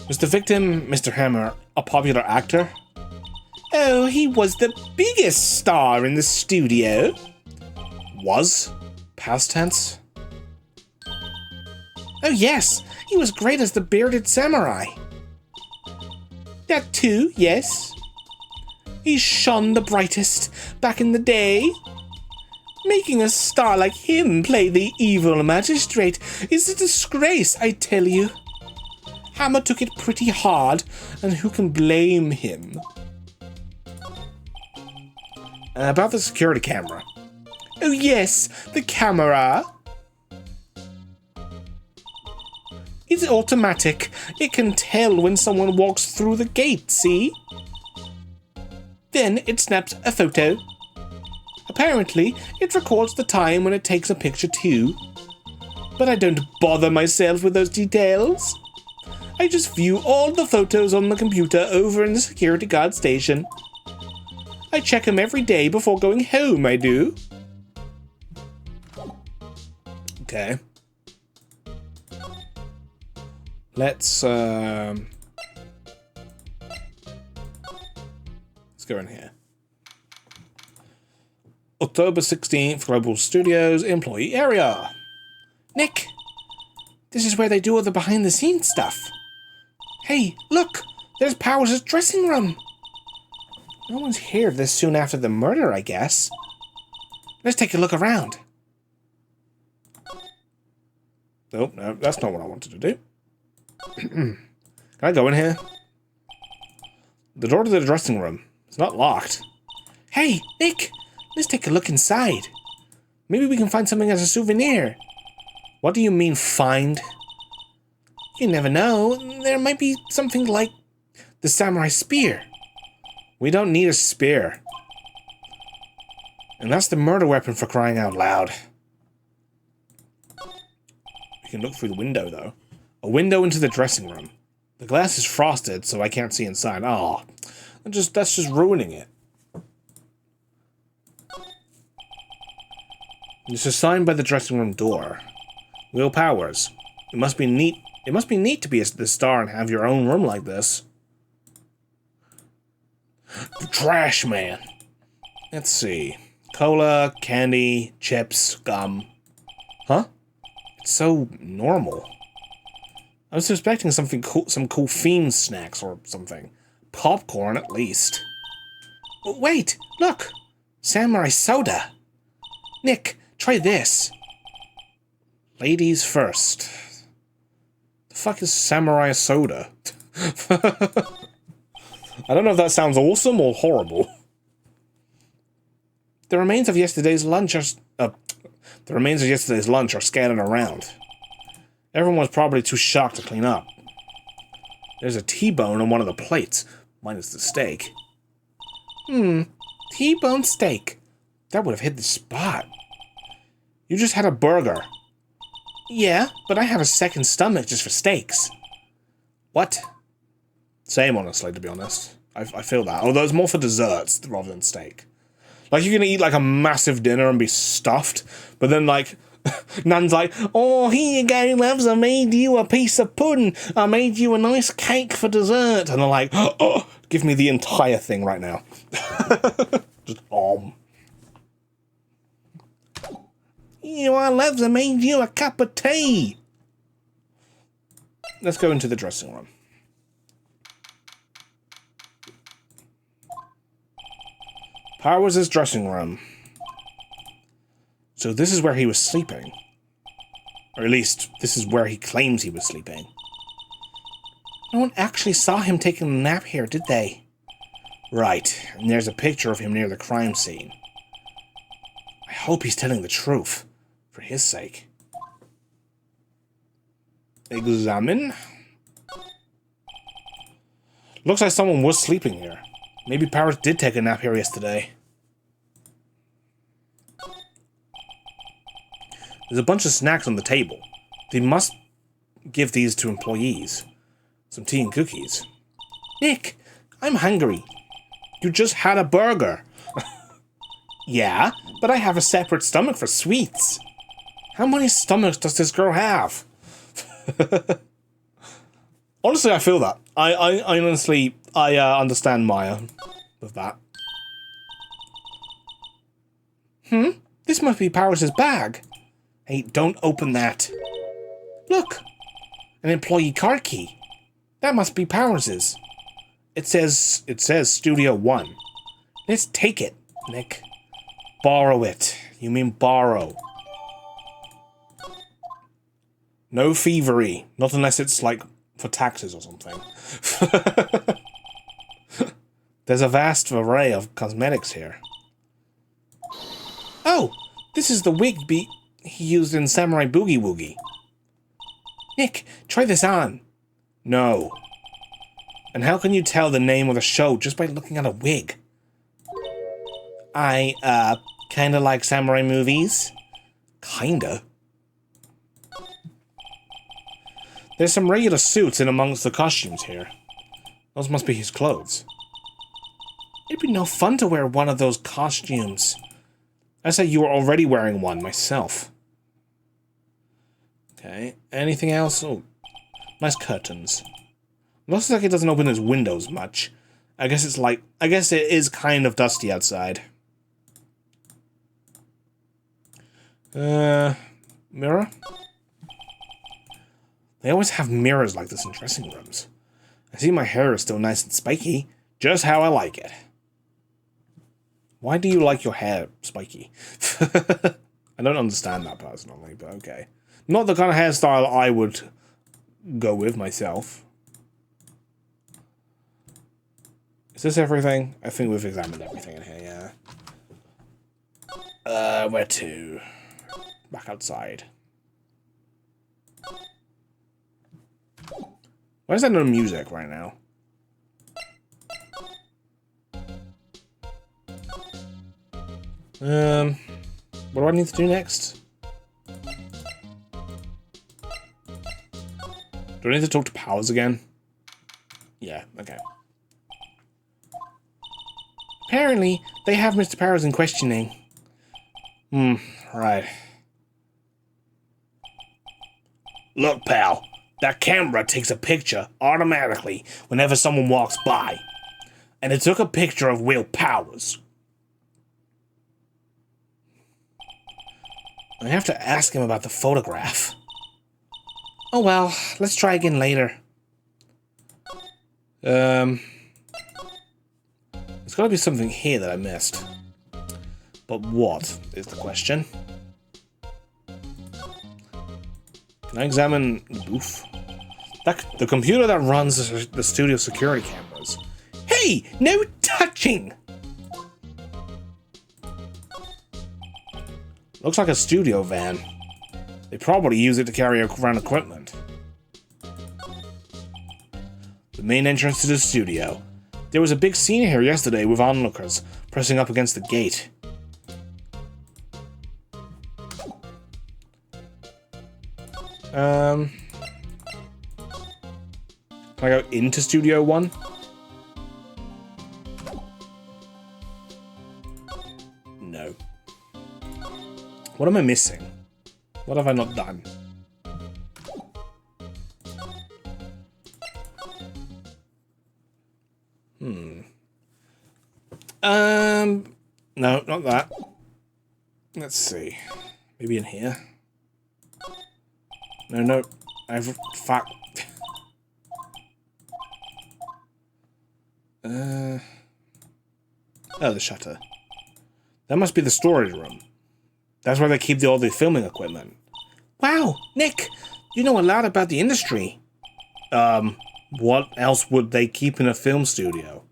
Was the victim, Mr. Hammer, a popular actor? Oh, he was the biggest star in the studio. Was? Past tense? Oh yes, he was great as the bearded samurai. That too, yes. He shone the brightest back in the day. Making a star like him play the evil magistrate is a disgrace, I tell you. Hammer took it pretty hard, and who can blame him? About the security camera. Oh yes, the camera. It's automatic. It can tell when someone walks through the gate, see? Then it snaps a photo. Apparently, it records the time when it takes a picture too. But I don't bother myself with those details. I just view all the photos on the computer over in the security guard station. I check them every day before going home, I do. Okay. Let's go in here. October 16th, Global Studios employee area. Nick, this is where they do all the behind-the-scenes stuff. Hey, look, There's Powers' dressing room! No one's here this soon after the murder, I guess. Let's take a look around. Nope, no, that's not what I wanted to do. Can I go in here? The door to the dressing room. It's not locked. Hey, Nick! Let's take a look inside. Maybe we can find something as a souvenir. What do you mean, find? You never know. There might be something like the samurai spear. We don't need a spear. And that's the murder weapon, for crying out loud. We can look through the window, though. A window into the dressing room. The glass is frosted, so I can't see inside. Oh, that's just ruining it. It's a sign by the dressing room door. Will Powers. It must be neat. It must be neat to be the star and have your own room like this. The trash man. Let's see. Cola, candy, chips, gum. Huh? It's so normal. I was expecting something cool, some cool themed snacks or something. Popcorn, at least. Wait! Look! Samurai soda! Nick, try this. Ladies first. The fuck is samurai soda? I don't know if that sounds awesome or horrible. The remains of yesterday's lunch are scattered around. Everyone was probably too shocked to clean up. There's a T-bone on one of the plates, minus the steak. T-bone steak. That would have hit the spot. You just had a burger. Yeah, but I have a second stomach just for steaks. What? Same, honestly, to be honest. I feel that. Although it's more for desserts rather than steak. Like, you're gonna eat, like, a massive dinner and be stuffed, but then, like, Nan's like, oh, here you go, loves, I made you a piece of pudding. I made you a nice cake for dessert. And they're like, oh, give me the entire thing right now. Just, You are, loves, I made you a cup of tea. Let's go into the dressing room. Powers' dressing room. So this is where he was sleeping. Or at least, this is where he claims he was sleeping. No one actually saw him taking a nap here, did they? Right, and there's a picture of him near the crime scene. I hope he's telling the truth, for his sake. Examine. Looks like someone was sleeping here. Maybe Powers did take a nap here yesterday. There's a bunch of snacks on the table. They must give these to employees. Some tea and cookies. Nick, I'm hungry. You just had a burger. Yeah, but I have a separate stomach for sweets. How many stomachs does this girl have? Honestly, I feel that. I honestly, understand Maya with that. This must be Powers' bag. Hey, don't open that. Look, an employee card key. That must be Powers'. It says Studio 1. Let's take it, Nick. Borrow it. You mean borrow. No thievery. Not unless it's, like, for taxes or something. There's a vast array of cosmetics here. Oh! This is the wig he used in Samurai Boogie Woogie. Nick, try this on. No. And how can you tell the name of the show just by looking at a wig? I, kinda like samurai movies. Kinda? There's some regular suits in amongst the costumes here. Those must be his clothes. It'd be no fun to wear one of those costumes. I said you were already wearing one myself. Okay, anything else? Oh, nice curtains. Looks like it doesn't open his windows much. I guess it is kind of dusty outside. Mirror? They always have mirrors like this in dressing rooms. I see my hair is still nice and spiky. Just how I like it. Why do you like your hair spiky? I don't understand that personally, but okay. Not the kind of hairstyle I would go with myself. Is this everything? I think we've examined everything in here, yeah. Where to? Back outside. Why is there no music right now? What do I need to do next? Do I need to talk to Powers again? Yeah, okay. Apparently, they have Mr. Powers in questioning. Right. Look, pal. That camera takes a picture automatically whenever someone walks by. And it took a picture of Will Powers. I have to ask him about the photograph. Oh well, let's try again later. There's gotta be something here that I missed. But what is the question? Can I examine the booth? The computer that runs the studio security cameras. Hey, no touching! Looks like a studio van. They probably use it to carry around equipment. The main entrance to the studio. There was a big scene here yesterday with onlookers pressing up against the gate. Can I go into Studio 1? No. What am I missing? What have I not done? No, not that. Let's see. Maybe in here? No. I've... Fuck. Oh, the shutter. That must be the storage room. That's where they keep all the filming equipment. Wow, Nick! You know a lot about the industry. What else would they keep in a film studio?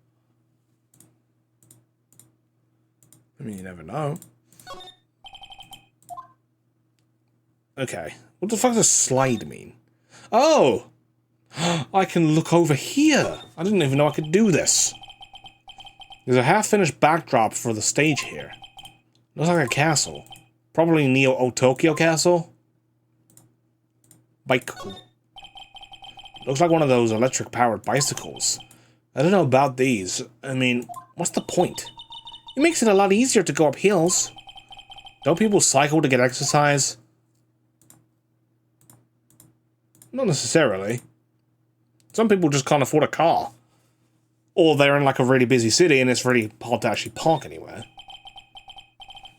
I mean, you never know. Okay. What the fuck does slide mean? Oh! I can look over here! I didn't even know I could do this. There's a half-finished backdrop for the stage here. Looks like a castle. Probably Neo-Tokyo Castle? Bicycle. Looks like one of those electric-powered bicycles. I don't know about these. I mean, what's the point? It makes it a lot easier to go up hills. Don't people cycle to get exercise? Not necessarily. Some people just can't afford a car. Or they're in like a really busy city and it's really hard to actually park anywhere.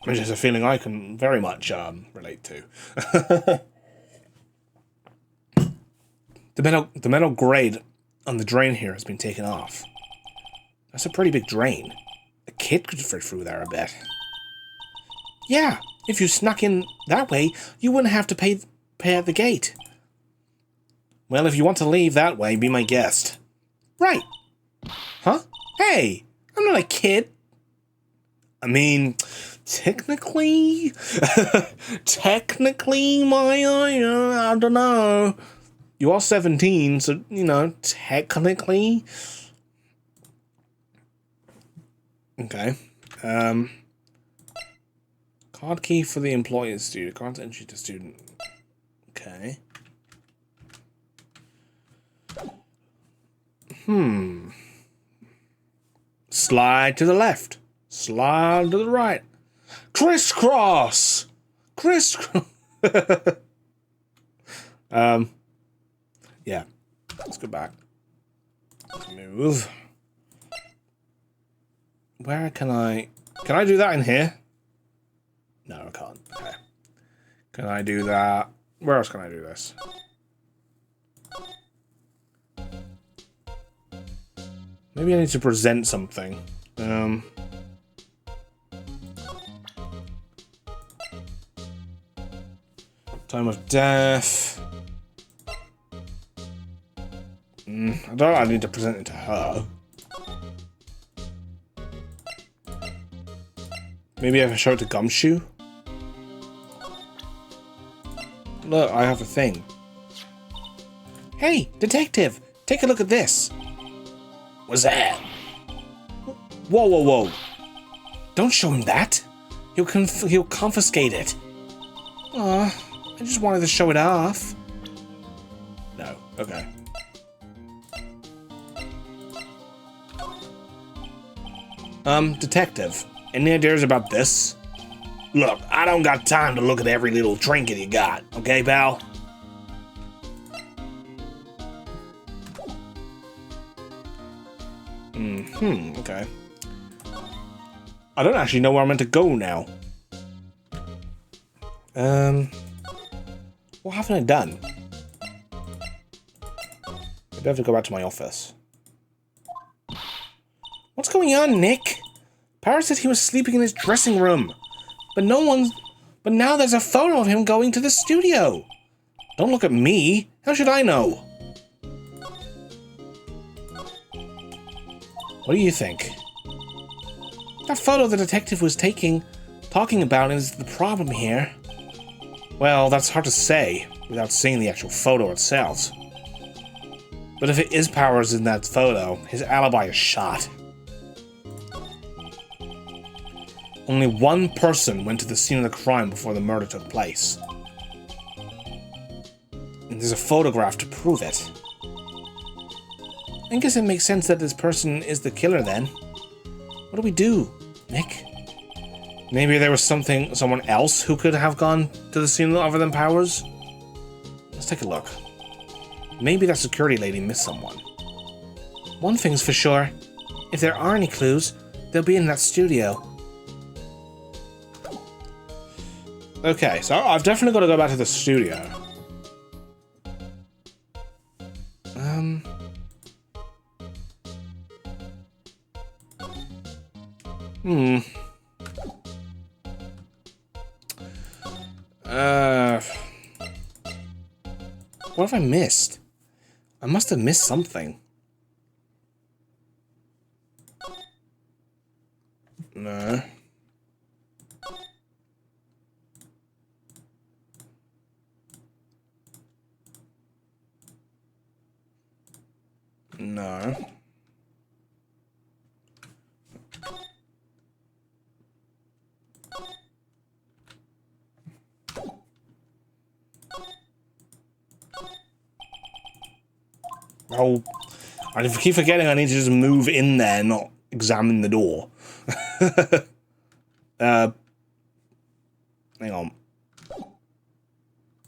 Which is a feeling I can very much relate to. The metal grate on the drain here has been taken off. That's a pretty big drain. A kid could fit through there, I bet. Yeah, if you snuck in that way, you wouldn't have to pay at the gate. Well, if you want to leave that way, be my guest. Right. Huh? Hey, I'm not a kid. I mean, technically, Maya, I don't know. You are 17, so, you know, technically. Okay. Card key for the employer's student. Card entry to student. Okay. Slide to the left. Slide to the right. Crisscross! Crisscross! Yeah. Let's go back. Let's move. Where can I... Can I do that in here? No, I can't. Okay. Can I do that? Where else can I do this? Maybe I need to present something. Time of death. I don't know, I need to present it to her. Maybe I can show it to Gumshoe? Look, I have a thing. Hey, detective! Take a look at this! What's that? Whoa, whoa, whoa! Don't show him that! He'll confiscate it. Aw, I just wanted to show it off. No, okay. Detective, any ideas about this? Look, I don't got time to look at every little trinket you got, okay, pal? Okay. I don't actually know where I'm meant to go now. What haven't I done? Maybe I have to go back to my office. What's going on, Nick? Power said he was sleeping in his dressing room. But now there's a photo of him going to the studio. Don't look at me. How should I know? What do you think? That photo the detective was talking about is the problem here. Well, that's hard to say without seeing the actual photo itself. But if it is Powers in that photo, his alibi is shot. Only one person went to the scene of the crime before the murder took place. And there's a photograph to prove it. I guess it makes sense that this person is the killer then. What do we do, Nick? Maybe there was someone else who could have gone to the scene other than Powers? Let's take a look. Maybe that security lady missed someone. One thing's for sure. If there are any clues, they'll be in that studio. Okay, so I've definitely got to go back to the studio. What have I missed? I must have missed something. No. No. Oh, I keep forgetting I need to just move in there, not examine the door. Hang on.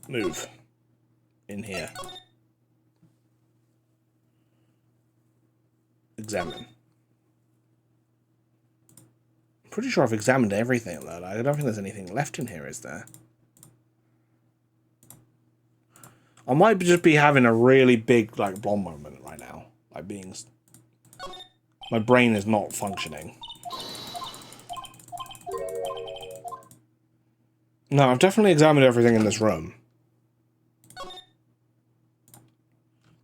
Move. In here. Examine. I'm pretty sure I've examined everything, though. I don't think there's anything left in here, is there? I might just be having a really big, like, blonde moment right now. Like, being... My brain is not functioning. No, I've definitely examined everything in this room.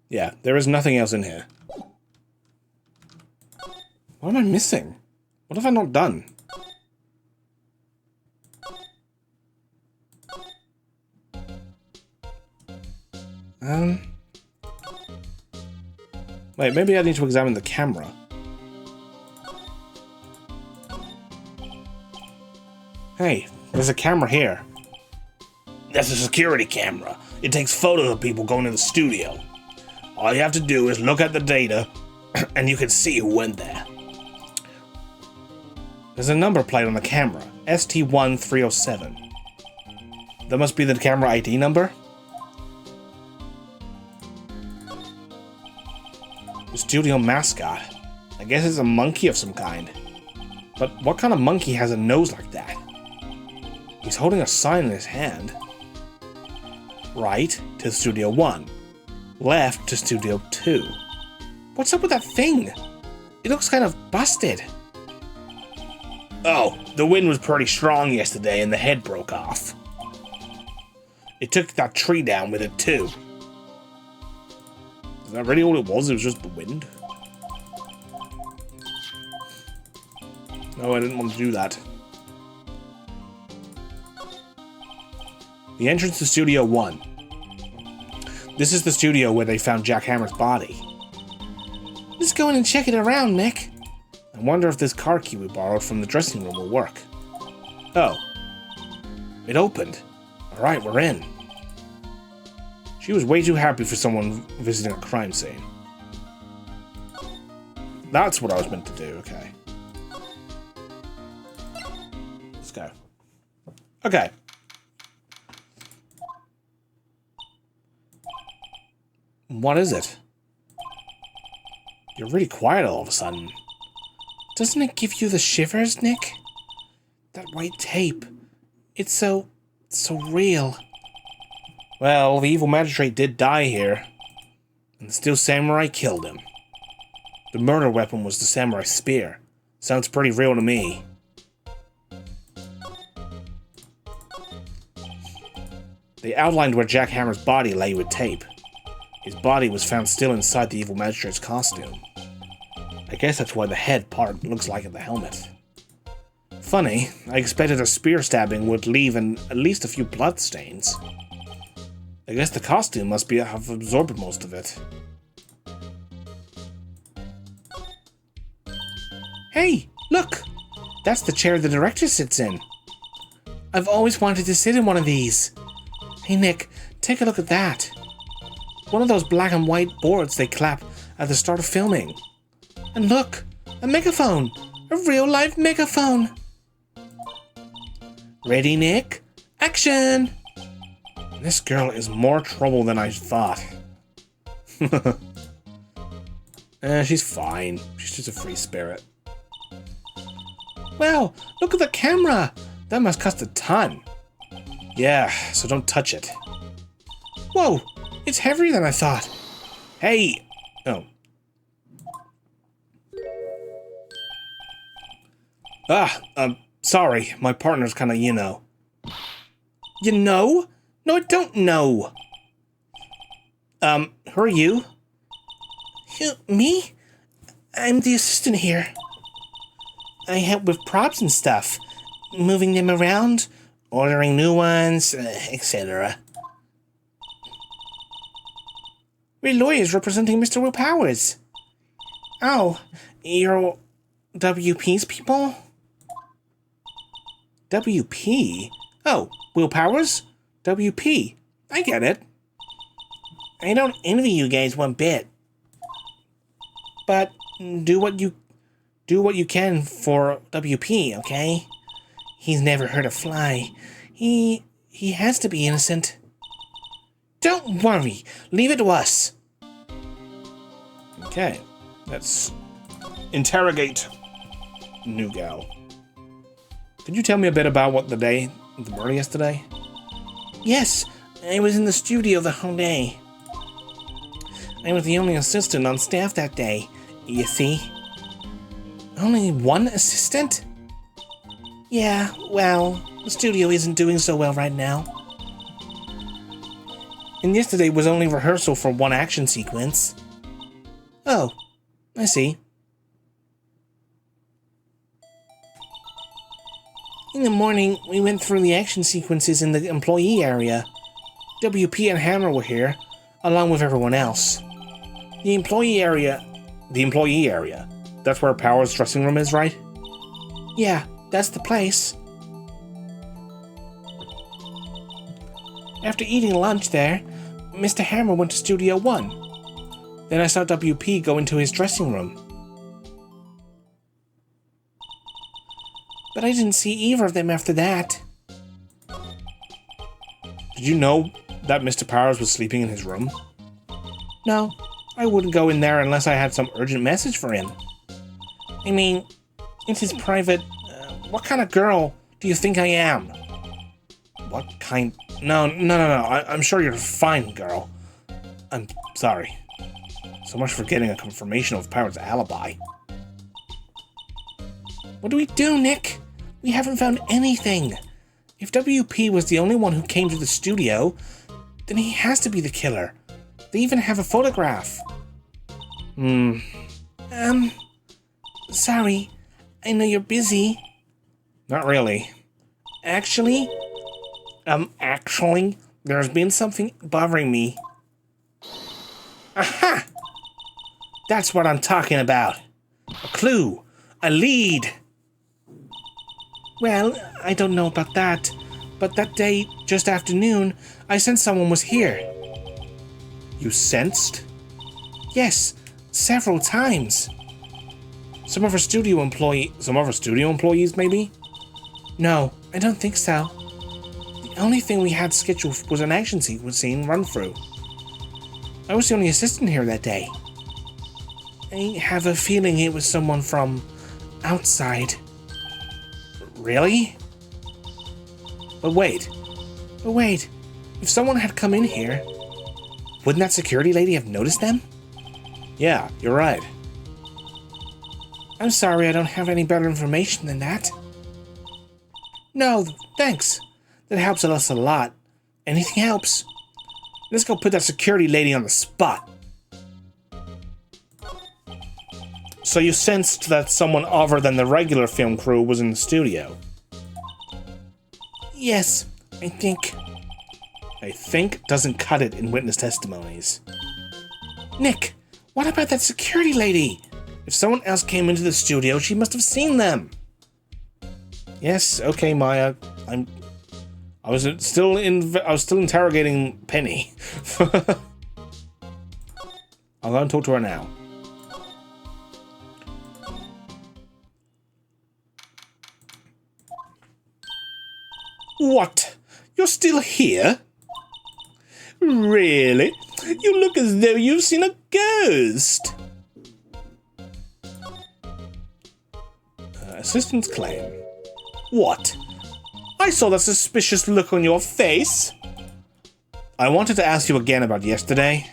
Yeah, there is nothing else in here. What am I missing? What have I not done? Wait, maybe I need to examine the camera. Hey, there's a camera here. That's a security camera. It takes photos of people going to the studio. All you have to do is look at the data, and you can see who went there. There's a number plate on the camera, ST1307. That must be the camera ID number? The studio mascot. I guess it's a monkey of some kind. But what kind of monkey has a nose like that? He's holding a sign in his hand. Right to Studio 1. Left to Studio 2. What's up with that thing? It looks kind of busted. Oh, the wind was pretty strong yesterday and the head broke off. It took that tree down with it too. Is that really all it was? It was just the wind? No, I didn't want to do that. The entrance to Studio 1. This is the studio where they found Jack Hammer's body. Let's go in and check it around, Nick. I wonder if this car key we borrowed from the dressing room will work. Oh. It opened. Alright, we're in. She was way too happy for someone visiting a crime scene. That's what I was meant to do, okay. Let's go. Okay. What is it? You're really quiet all of a sudden. Doesn't it give you the shivers, Nick? That white tape. It's so real. Well, the evil magistrate did die here. And the Steel Samurai killed him. The murder weapon was the samurai spear. Sounds pretty real to me. They outlined where Jack Hammer's body lay with tape. His body was found still inside the evil magistrate's costume. I guess that's why the head part looks like the helmet. Funny, I expected a spear stabbing would leave at least a few blood stains. I guess the costume must have absorbed most of it. Hey, look! That's the chair the director sits in. I've always wanted to sit in one of these. Hey Nick, take a look at that. One of those black and white boards they clap at the start of filming. And look, a megaphone! A real-life megaphone! Ready, Nick? Action! This girl is more trouble than I thought. She's fine. She's just a free spirit. Wow, look at the camera! That must cost a ton. Yeah, so don't touch it. Whoa, it's heavier than I thought. Hey! Oh. Sorry, my partner's kinda, you know. You know? No, I don't know. Who are you? Me? I'm the assistant here. I help with props and stuff. Moving them around, ordering new ones, etc. We're lawyers representing Mr. Will Powers. Oh, you're WP's people? WP? Oh, Will Powers? WP. I get it. I don't envy you guys one bit. But do what you can for WP, okay? He's never hurt a fly. He has to be innocent. Don't worry. Leave it to us. Okay. Let's interrogate new gal. Could you tell me a bit about the murder yesterday? Yes, I was in the studio the whole day. I was the only assistant on staff that day, you see. Only one assistant? Yeah, well, the studio isn't doing so well right now. And yesterday was only rehearsal for one action sequence. Oh, I see. In the morning, we went through the action sequences in the employee area. WP and Hammer were here, along with everyone else. The employee area? That's where Power's dressing room is, right? Yeah, that's the place. After eating lunch there, Mr. Hammer went to Studio 1. Then I saw WP go into his dressing room. But I didn't see either of them after that. Did you know that Mr. Powers was sleeping in his room? No, I wouldn't go in there unless I had some urgent message for him. I mean, it's his private... what kind of girl do you think I am? What kind... No. I'm sure you're a fine girl. I'm sorry. So much for getting a confirmation of Powers' alibi. What do we do, Nick? We haven't found anything. If WP was the only one who came to the studio, then he has to be the killer. They even have a photograph. Sorry. I know you're busy. Not really. Actually, there's been something bothering me. Aha! That's what I'm talking about. A clue. A lead. Well, I don't know about that, but that day, just after noon, I sensed someone was here. You sensed? Yes, several times. Some of our studio employees, maybe? No, I don't think so. The only thing we had scheduled was an action scene run-through. I was the only assistant here that day. I have a feeling it was someone from outside. Really? But wait. If someone had come in here, wouldn't that security lady have noticed them? Yeah, you're right. I'm sorry I don't have any better information than that. No, thanks. That helps us a lot. Anything helps. Let's go put that security lady on the spot. So you sensed that someone other than the regular film crew was in the studio? Yes, I think. I think doesn't cut it in witness testimonies. Nick, what about that security lady? If someone else came into the studio, she must have seen them. Yes, okay, Maya. I was still interrogating Penny. I'll go and talk to her now. What? You're still here? Really? You look as though you've seen a ghost. Assistant's claim. What? I saw that suspicious look on your face. I wanted to ask you again about yesterday.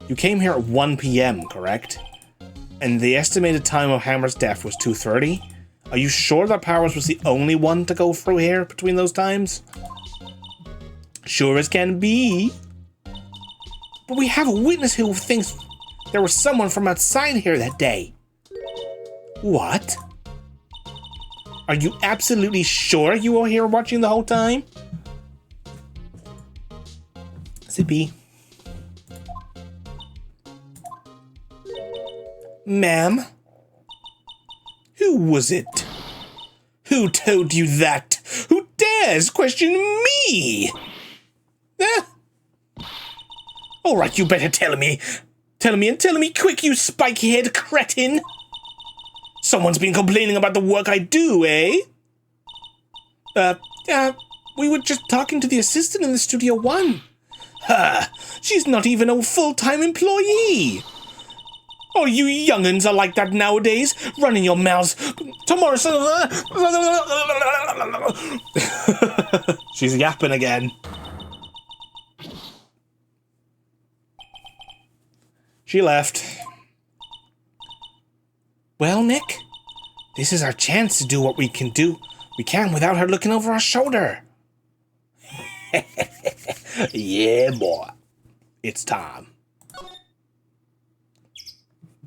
You came here at 1 p.m., correct? And the estimated time of Hammer's death was 2:30? Are you sure that Powers was the only one to go through here between those times? Sure as can be. But we have a witness who thinks there was someone from outside here that day. What? Are you absolutely sure you were here watching the whole time? Zippy. Ma'am? Who was it? Who told you that? Who dares question me? Alright, you better tell me. Tell me quick, you spiky-head cretin. Someone's been complaining about the work I do, eh? We were just talking to the assistant in the Studio One. She's not even a full-time employee. Oh, you young'uns are like that nowadays, running your mouths. Tomorrow... She's yapping again. She left. Well, Nick, this is our chance to do what we can without her looking over our shoulder. Yeah, boy. It's time.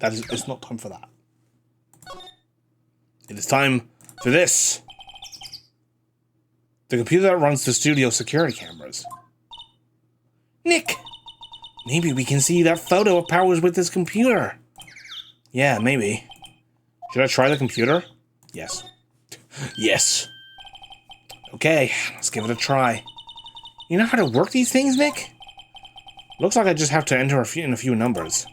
It's not time for that. It is time for this. The computer that runs the studio security cameras. Nick, maybe we can see that photo of Powers with his computer. Yeah, maybe. Should I try the computer? Yes. Yes. Okay, let's give it a try. You know how to work these things, Nick? Looks like I just have to enter in a few numbers.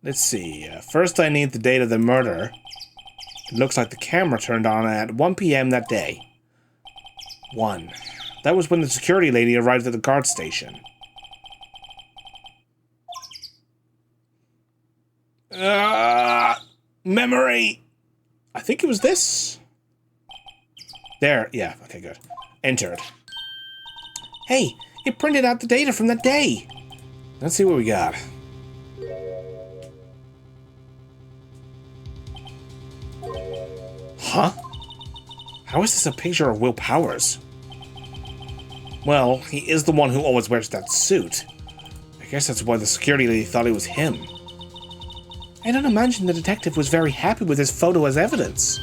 Let's see. First, I need the date of the murder. It looks like the camera turned on at 1 p.m. that day. 1. That was when the security lady arrived at the guard station. Memory! I think it was this. There, yeah, okay, good. Entered. Hey, it printed out the data from that day. Let's see what we got. Huh? How is this a picture of Will Powers? Well, he is the one who always wears that suit. I guess that's why the security lady thought it was him. I don't imagine the detective was very happy with his photo as evidence.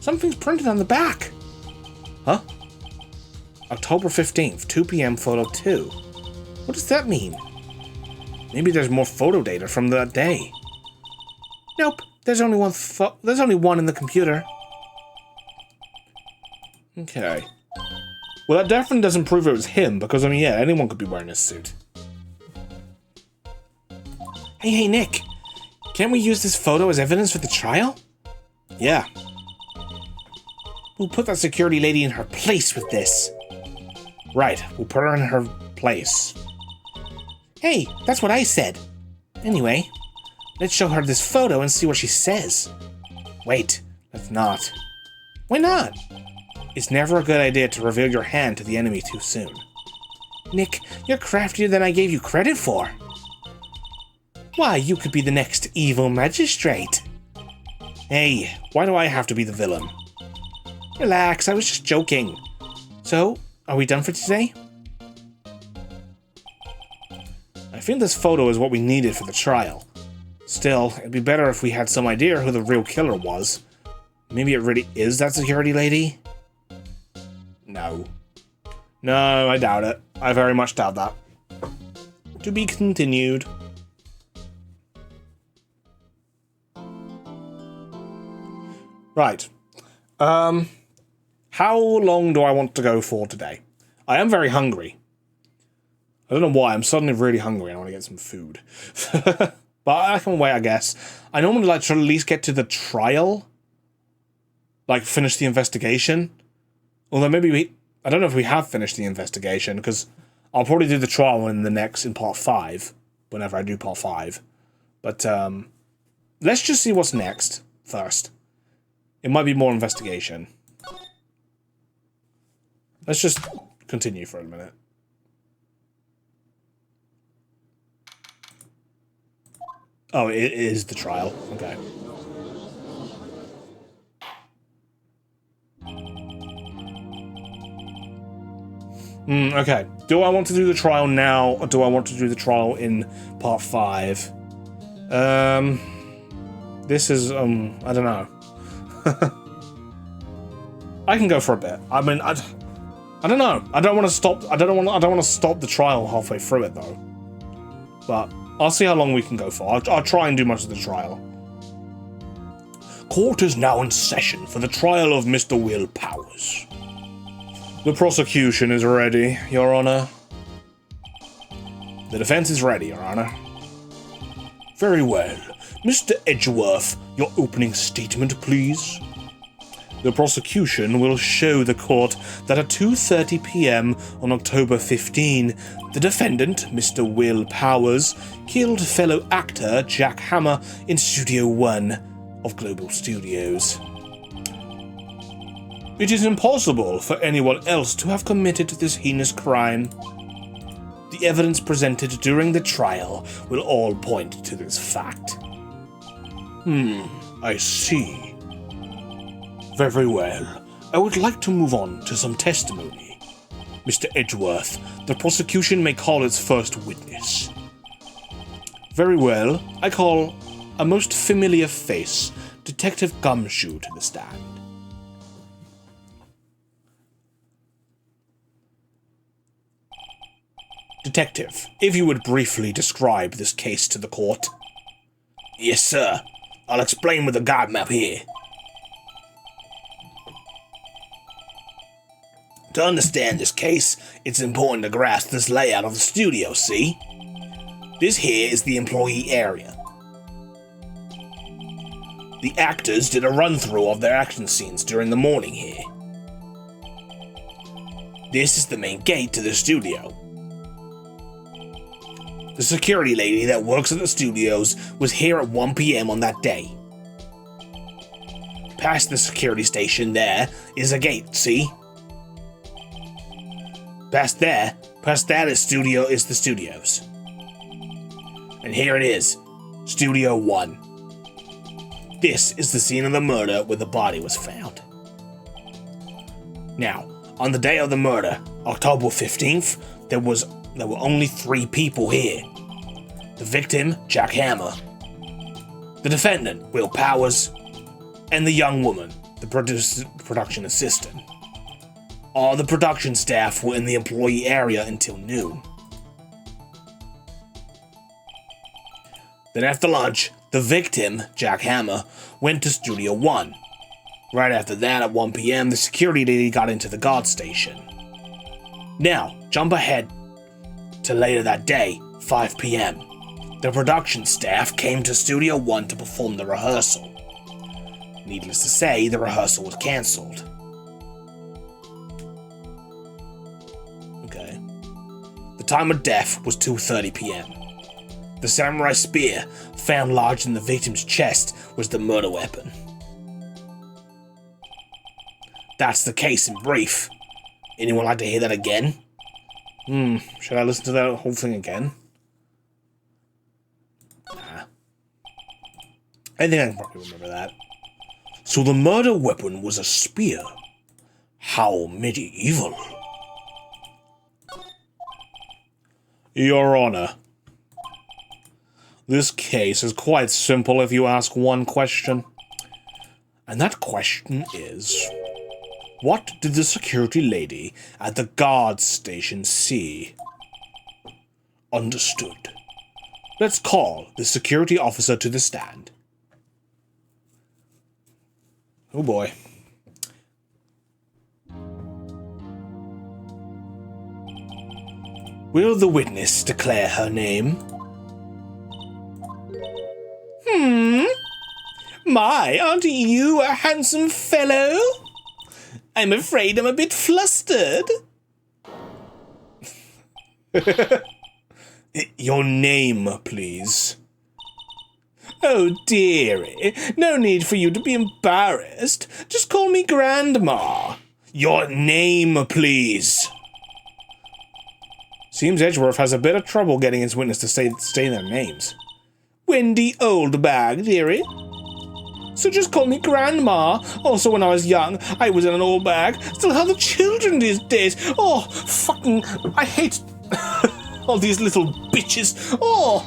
Something's printed on the back. Huh? October 15th, 2 p.m. photo 2. What does that mean? Maybe there's more photo data from that day. Nope, there's only one in the computer. Okay. Well, that definitely doesn't prove it was him, because, I mean, yeah, anyone could be wearing this suit. Hey, Nick. Can't we use this photo as evidence for the trial? Yeah. We'll put that security lady in her place with this. Right, we'll put her in her place. Hey, that's what I said. Anyway, let's show her this photo and see what she says. Wait, let's not. Why not? It's never a good idea to reveal your hand to the enemy too soon. Nick, you're craftier than I gave you credit for. Why, you could be the next evil magistrate. Hey, why do I have to be the villain? Relax, I was just joking. So, are we done for today? I think this photo is what we needed for the trial. Still, it'd be better if we had some idea who the real killer was. Maybe it really is that security lady? No. No, I doubt it. I very much doubt that. To be continued. Right. How long do I want to go for today? I am very hungry. I don't know why, I'm suddenly really hungry and I want to get some food. But I can wait, I guess. I normally like to at least get to the trial. Like, finish the investigation. Although maybe I don't know if we have finished the investigation, because I'll probably do the trial in part 5. Whenever I do part 5. But, let's just see what's next first. It might be more investigation. Let's just continue for a minute. Oh, it is the trial. Okay. Okay. Do I want to do the trial now, or do I want to do the trial in part 5? This is, I don't know. I can go for a bit. I mean, I don't know. I don't want to stop. I don't want to stop the trial halfway through it though. But I'll see how long we can go for. I'll try and do most of the trial. Court is now in session for the trial of Mr. Will Powers. The prosecution is ready, Your Honor. The defense is ready, Your Honor. Very well. Mr. Edgeworth, your opening statement, please. The prosecution will show the court that at 2:30 p.m. on October 15, the defendant, Mr. Will Powers, killed fellow actor Jack Hammer in Studio 1 of Global Studios. It is impossible for anyone else to have committed this heinous crime. The evidence presented during the trial will all point to this fact. I see. Very well. I would like to move on to some testimony. Mr. Edgeworth, the prosecution may call its first witness. Very well. I call a most familiar face, Detective Gumshoe, to the stand. Detective, if you would briefly describe this case to the court. Yes, sir. I'll explain with the guide map here. To understand this case, it's important to grasp this layout of the studio, see? This here is the employee area. The actors did a run-through of their action scenes during the morning here. This is the main gate to the studio. The security lady that works at the studios was here at 1 p.m. on that day. Past the security station there is a gate, see? Past that is the studios. And here it is, Studio 1. This is the scene of the murder where the body was found. Now, on the day of the murder, October 15th, there were only 3 people here. The victim, Jack Hammer, the defendant, Will Powers, and the young woman, the production assistant. All the production staff were in the employee area until noon. Then after lunch, the victim, Jack Hammer, went to Studio 1. Right after that, at 1 p.m., the security lady got into the guard station. Now, jump ahead to later that day, 5 p.m. The production staff came to Studio 1 to perform the rehearsal. Needless to say, the rehearsal was cancelled. Okay. The time of death was 2:30 p.m. The samurai spear found lodged in the victim's chest was the murder weapon. That's the case in brief. Anyone like to hear that again? Should I listen to that whole thing again? Nah. I think I can probably remember that. So the murder weapon was a spear. How medieval. Your Honor, this case is quite simple if you ask one question. And that question is, what did the security lady at the guard station see? Understood. Let's call the security officer to the stand. Oh boy. Will the witness declare her name? My, aren't you a handsome fellow? I'm afraid I'm a bit flustered. Your name, please. Oh, dearie, no need for you to be embarrassed. Just call me Grandma. Your name, please. Seems Edgeworth has a bit of trouble getting his witness to say their names. Wendy Oldbag, dearie. So just call me Grandma. Also, when I was young, I was in an old bag. Still how the children these days. Oh, fucking, I hate all these little bitches. Oh.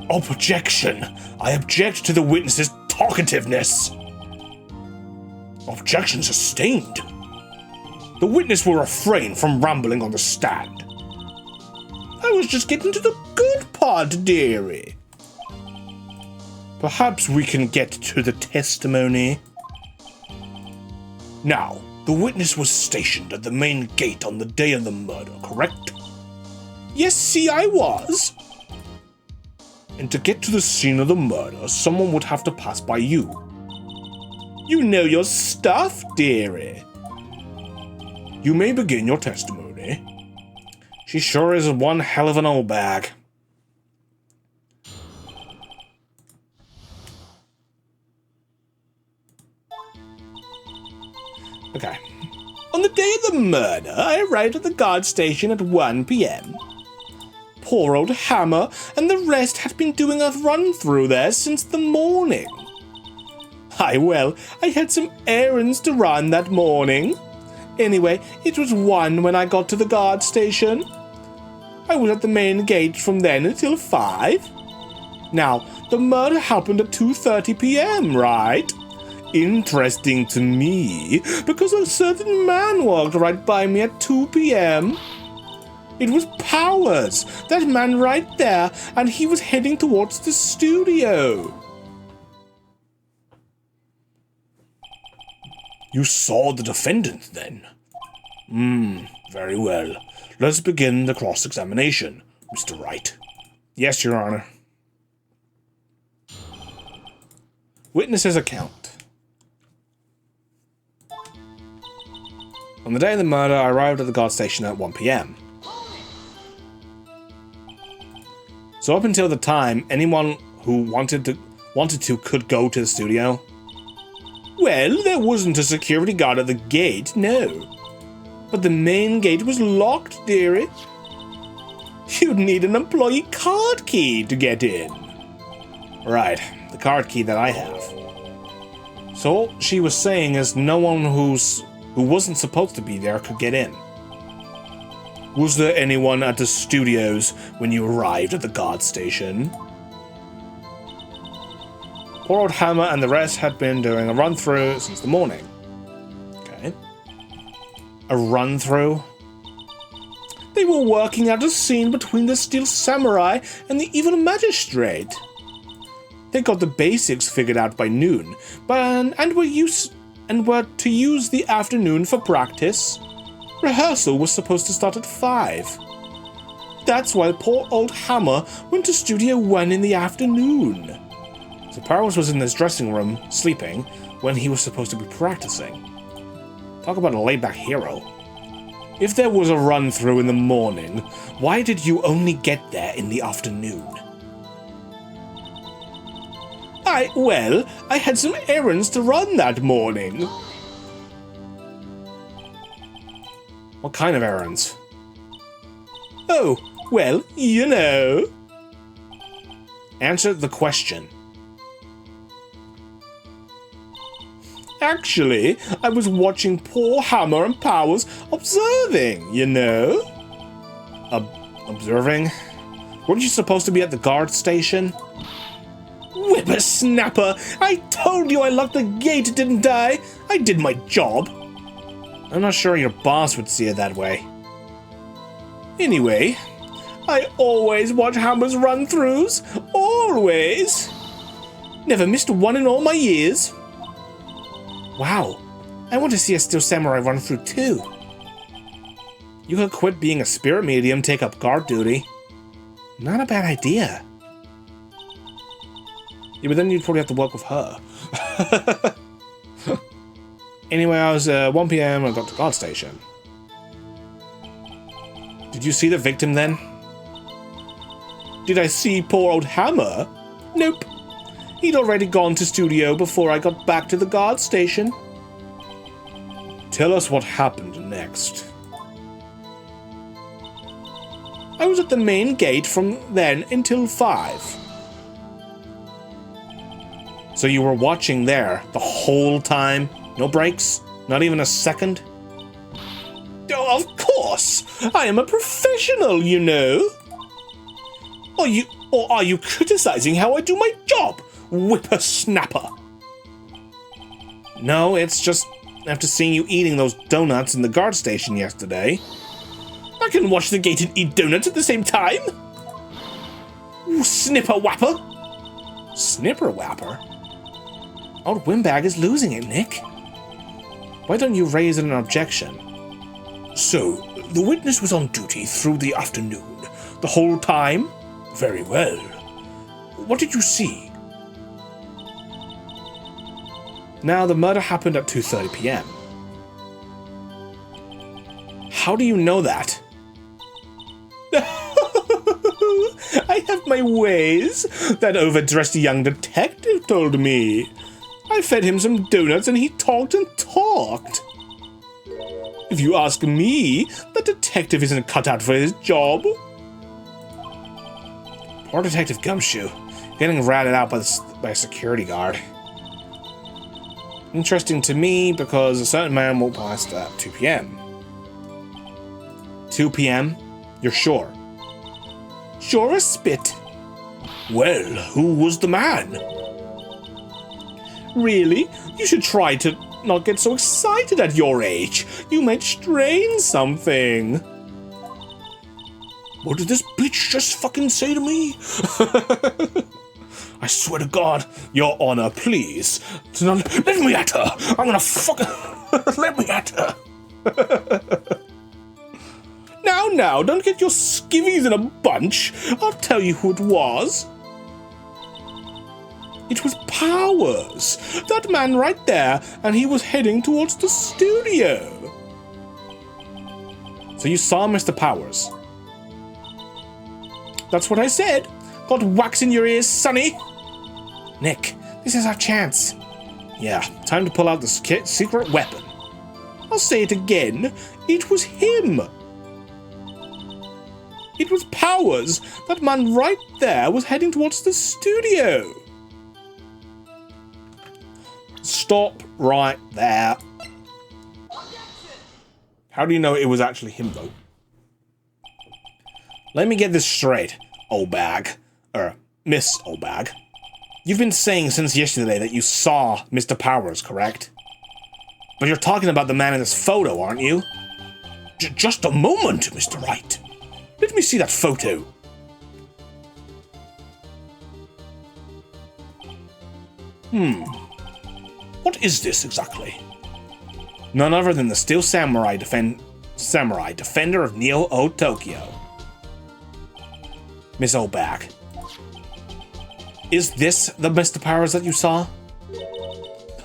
Objection. I object to the witness's talkativeness. Objection sustained. The witness will refrain from rambling on the stand. I was just getting to the good part, dearie. Perhaps we can get to the testimony. Now, the witness was stationed at the main gate on the day of the murder, correct? Yes, see, I was. And to get to the scene of the murder, someone would have to pass by you. You know your stuff, dearie. You may begin your testimony. She sure is one hell of an old bag. Okay. On the day of the murder, I arrived at the guard station at 1 p.m. Poor old Hammer and the rest had been doing a run-through there since the morning. Well, I had some errands to run that morning. Anyway, it was 1 when I got to the guard station. I was at the main gate from then until 5. Now, the murder happened at 2:30 p.m., right? Interesting to me, because a certain man walked right by me at 2 p.m. It was Powers, that man right there, and he was heading towards the studio. You saw the defendant, then? Very well. Let's begin the cross-examination, Mr. Wright. Yes, Your Honor. Witness's account. On the day of the murder, I arrived at the guard station at 1 p.m. So up until the time, anyone who wanted to could go to the studio. Well, there wasn't a security guard at the gate, no. But the main gate was locked, dearie. You'd need an employee card key to get in. Right, the card key that I have. So all she was saying is no one who wasn't supposed to be there could get in. Was there anyone at the studios when you arrived at the guard station? Poor old Hammer and the rest had been doing a run-through since the morning. Okay. A run-through? They were working out a scene between the Steel Samurai and the Evil Magistrate. They got the basics figured out by noon, and were to use the afternoon for practice. Rehearsal was supposed to start at 5. That's why poor old Hammer went to Studio 1 in the afternoon. So Powers was in his dressing room, sleeping, when he was supposed to be practicing. Talk about a laid-back hero. If there was a run-through in the morning, why did you only get there in the afternoon? I had some errands to run that morning. What kind of errands? Oh, well, you know. Answer the question. Actually, I was watching poor Hammer and Powers observing, you know? Observing? Weren't you supposed to be at the guard station? Whippersnapper! I told you I locked the gate, didn't I? I did my job. I'm not sure your boss would see it that way. Anyway, I always watch Hammer's run-throughs. Always. Never missed one in all my years. Wow, I want to see a Steel Samurai run-through too. You could quit being a spirit medium, take up guard duty. Not a bad idea. Yeah, but then you'd probably have to work with her. Anyway, I was 1 PM, I got to guard station. Did you see the victim then? Did I see poor old Hammer? Nope. He'd already gone to studio before I got back to the guard station. Tell us what happened next. I was at the main gate from then until 5. So you were watching there the whole time? No breaks? Not even a second? Oh, of course! I am a professional, you know! Or are you criticizing how I do my job, whippersnapper? No, it's just after seeing you eating those donuts in the guard station yesterday. I can watch the gate and eat donuts at the same time? Snipper-wapper! Snipper-wapper? Old Windbag is losing it, Nick. Why don't you raise an objection? So, the witness was on duty through the afternoon, the whole time? Very well. What did you see? Now, the murder happened at 2:30 PM. How do you know that? I have my ways, that overdressed young detective told me. I fed him some donuts and he talked and talked. If you ask me, the detective isn't cut out for his job. Poor Detective Gumshoe, getting ratted out by a security guard. Interesting to me because a certain man walked past at 2 PM. 2 PM? You're sure? Sure as spit. Well, who was the man? Really? You should try to not get so excited at your age. You might strain something. What did this bitch just fucking say to me? I swear to God, Your Honor, please. Let me at her. I'm gonna fucking... Let me at her. Now, don't get your skivvies in a bunch. I'll tell you who it was. It was Powers. That man right there, and he was heading towards the studio. So you saw Mr. Powers? That's what I said. Got wax in your ears, sonny. Nick, this is our chance. Yeah, time to pull out the secret weapon. I'll say it again. It was him. It was Powers. That man right there was heading towards the studio. Stop right there. How do you know it was actually him, though? Let me get this straight, old bag. Miss old bag. You've been saying since yesterday that you saw Mr. Powers, correct? But you're talking about the man in this photo, aren't you? Just a moment, Mr. Wright. Let me see that photo. What is this exactly? None other than the Steel Samurai, defender of Neo-O Tokyo. Miss Oldbag. Is this the Mr. Powers that you saw?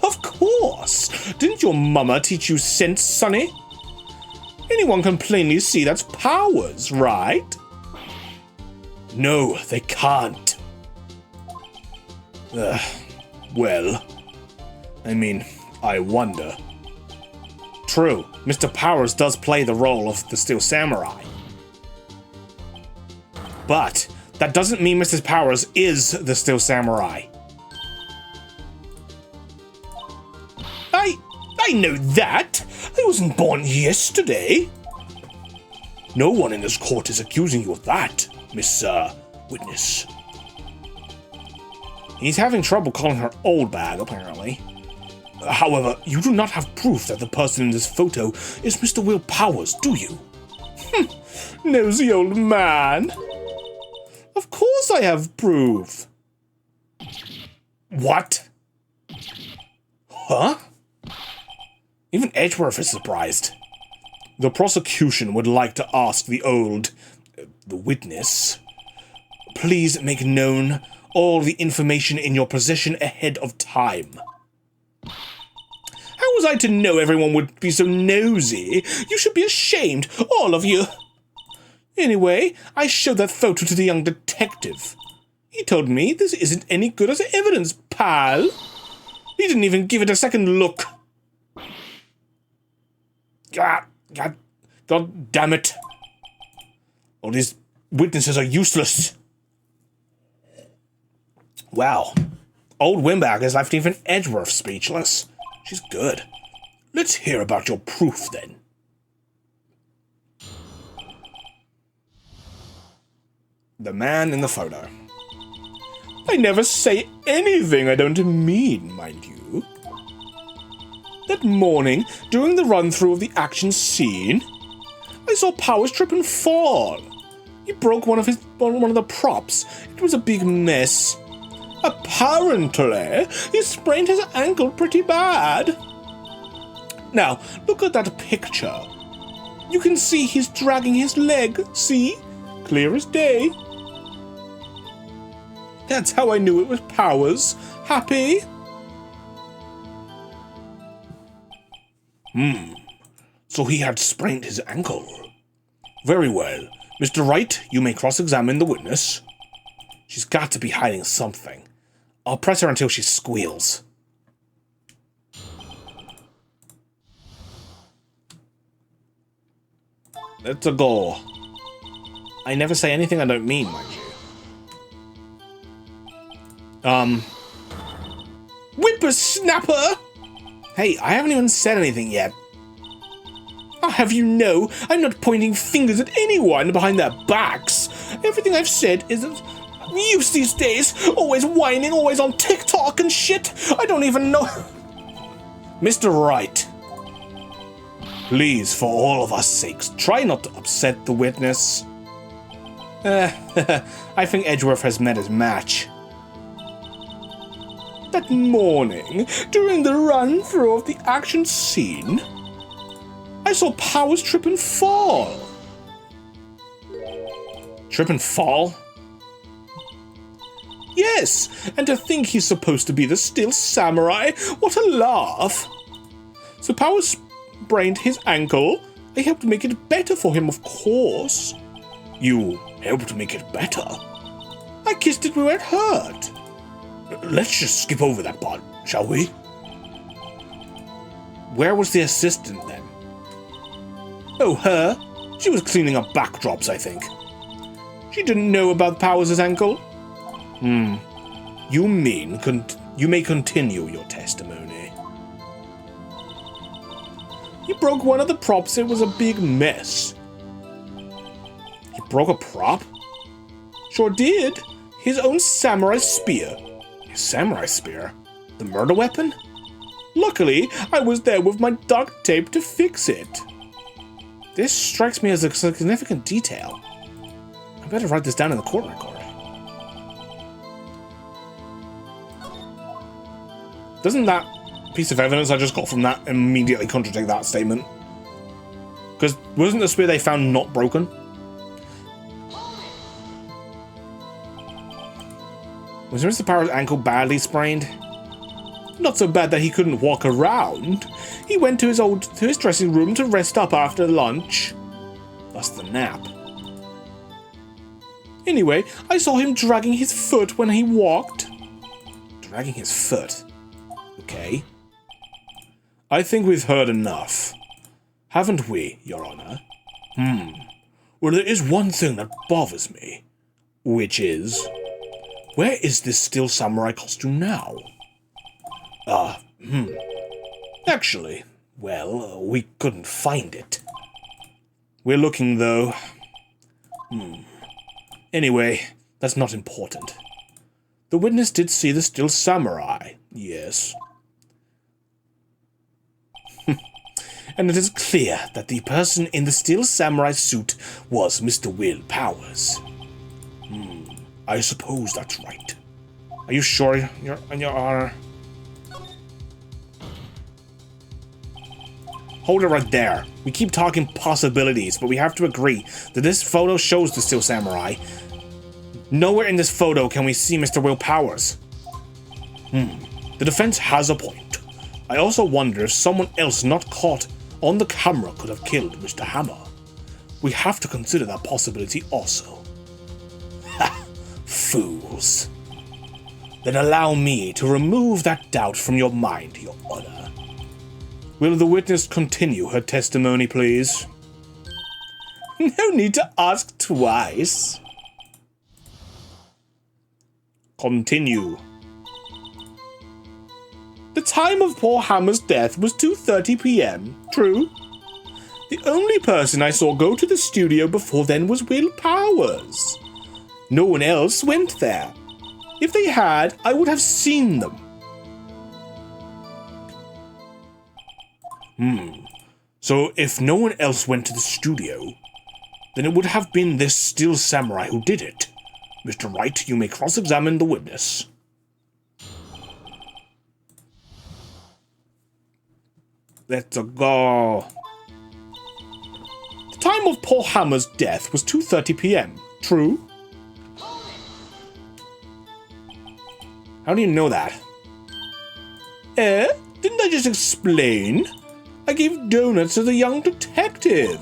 Of course! Didn't your mama teach you sense, sonny? Anyone can plainly see that's Powers, right? No, they can't. Well, I mean, I wonder. True, Mr. Powers does play the role of the Steel Samurai. But that doesn't mean Mrs. Powers is the Steel Samurai. I know that. I wasn't born yesterday. No one in this court is accusing you of that, Miss, Witness. He's having trouble calling her old bag, apparently. However, you do not have proof that the person in this photo is Mr. Will Powers, do you? Nosy old man. Of course I have proof. What? Huh? Even Edgeworth is surprised. The prosecution would like to ask the witness, please make known all the information in your possession ahead of time. How was I to know everyone would be so nosy? You should be ashamed, all of you. Anyway, I showed that photo to the young detective. He told me this isn't any good as evidence, pal. He didn't even give it a second look. God damn it. All these witnesses are useless. Wow. Old Wimberg has left even Edgeworth speechless. She's good. Let's hear about your proof, then. The man in the photo. I never say anything I don't mean, mind you. That morning, during the run-through of the action scene, I saw Powers trip and fall. He broke one of the props. It was a big mess. Apparently, he sprained his ankle pretty bad. Now, look at that picture. You can see he's dragging his leg, see? Clear as day. That's how I knew it was Powers. Happy? So he had sprained his ankle. Very well. Mr. Wright, you may cross-examine the witness. She's got to be hiding something. I'll press her until she squeals. Let's go. I never say anything I don't mean, mind you. Whippersnapper! Hey, I haven't even said anything yet. I'll have you know, I'm not pointing fingers at anyone behind their backs. Everything I've said is use these days. Always whining, always on TikTok and shit. I don't even know. Mr. Wright. Please, for all of our sakes, try not to upset the witness. I think Edgeworth has met his match. That morning, during the run-through of the action scene, I saw Powers trip and fall. Trip and fall? Yes, and to think he's supposed to be the Steel Samurai. What a laugh. So Powers sprained his ankle. I helped make it better for him, of course. You helped make it better? I kissed it where it hurt. Let's just skip over that part, shall we? Where was the assistant, then? Oh, her? She was cleaning up backdrops, I think. She didn't know about Powers' ankle? You mean, you may continue your testimony. broke one of the props, it was a big mess. He broke a prop? Sure did. His own samurai spear. His samurai spear? The murder weapon? Luckily, I was there with my duct tape to fix it. This strikes me as a significant detail. I better write this down in the court record. Doesn't that piece of evidence I just got from that immediately contradict that statement? Because wasn't the spear they found not broken? Was Mr. Power's ankle badly sprained? Not so bad that he couldn't walk around. He went to his dressing room to rest up after lunch. Thus the nap. Anyway, I saw him dragging his foot when he walked. Dragging his foot? Okay. I think we've heard enough. Haven't we, Your Honor? Well, there is one thing that bothers me. Which is... where is this Steel Samurai costume now? Actually, well, we couldn't find it. We're looking, though. Anyway, that's not important. The witness did see the Steel Samurai, yes. And it is clear that the person in the Steel Samurai suit was Mr. Will Powers. I suppose that's right. Are you sure, Your Honor? Hold it right there. We keep talking possibilities, but we have to agree that this photo shows the Steel Samurai. Nowhere in this photo can we see Mr. Will Powers. The defense has a point. I also wonder if someone else not caught on the camera could have killed Mr. Hammer. We have to consider that possibility also. Ha! Fools. Then allow me to remove that doubt from your mind, Your Honor. Will the witness continue her testimony, please? No need to ask twice. Continue. The time of poor Hammer's death was 2:30 p.m., true? The only person I saw go to the studio before then was Will Powers. No one else went there. If they had, I would have seen them. So if no one else went to the studio, then it would have been this Steel Samurai who did it. Mr. Wright, you may cross-examine the witness. Let's go. The time of Paul Hammer's death was 2:30 p.m., true? How do you know that? Didn't I just explain? I gave donuts to the young detective.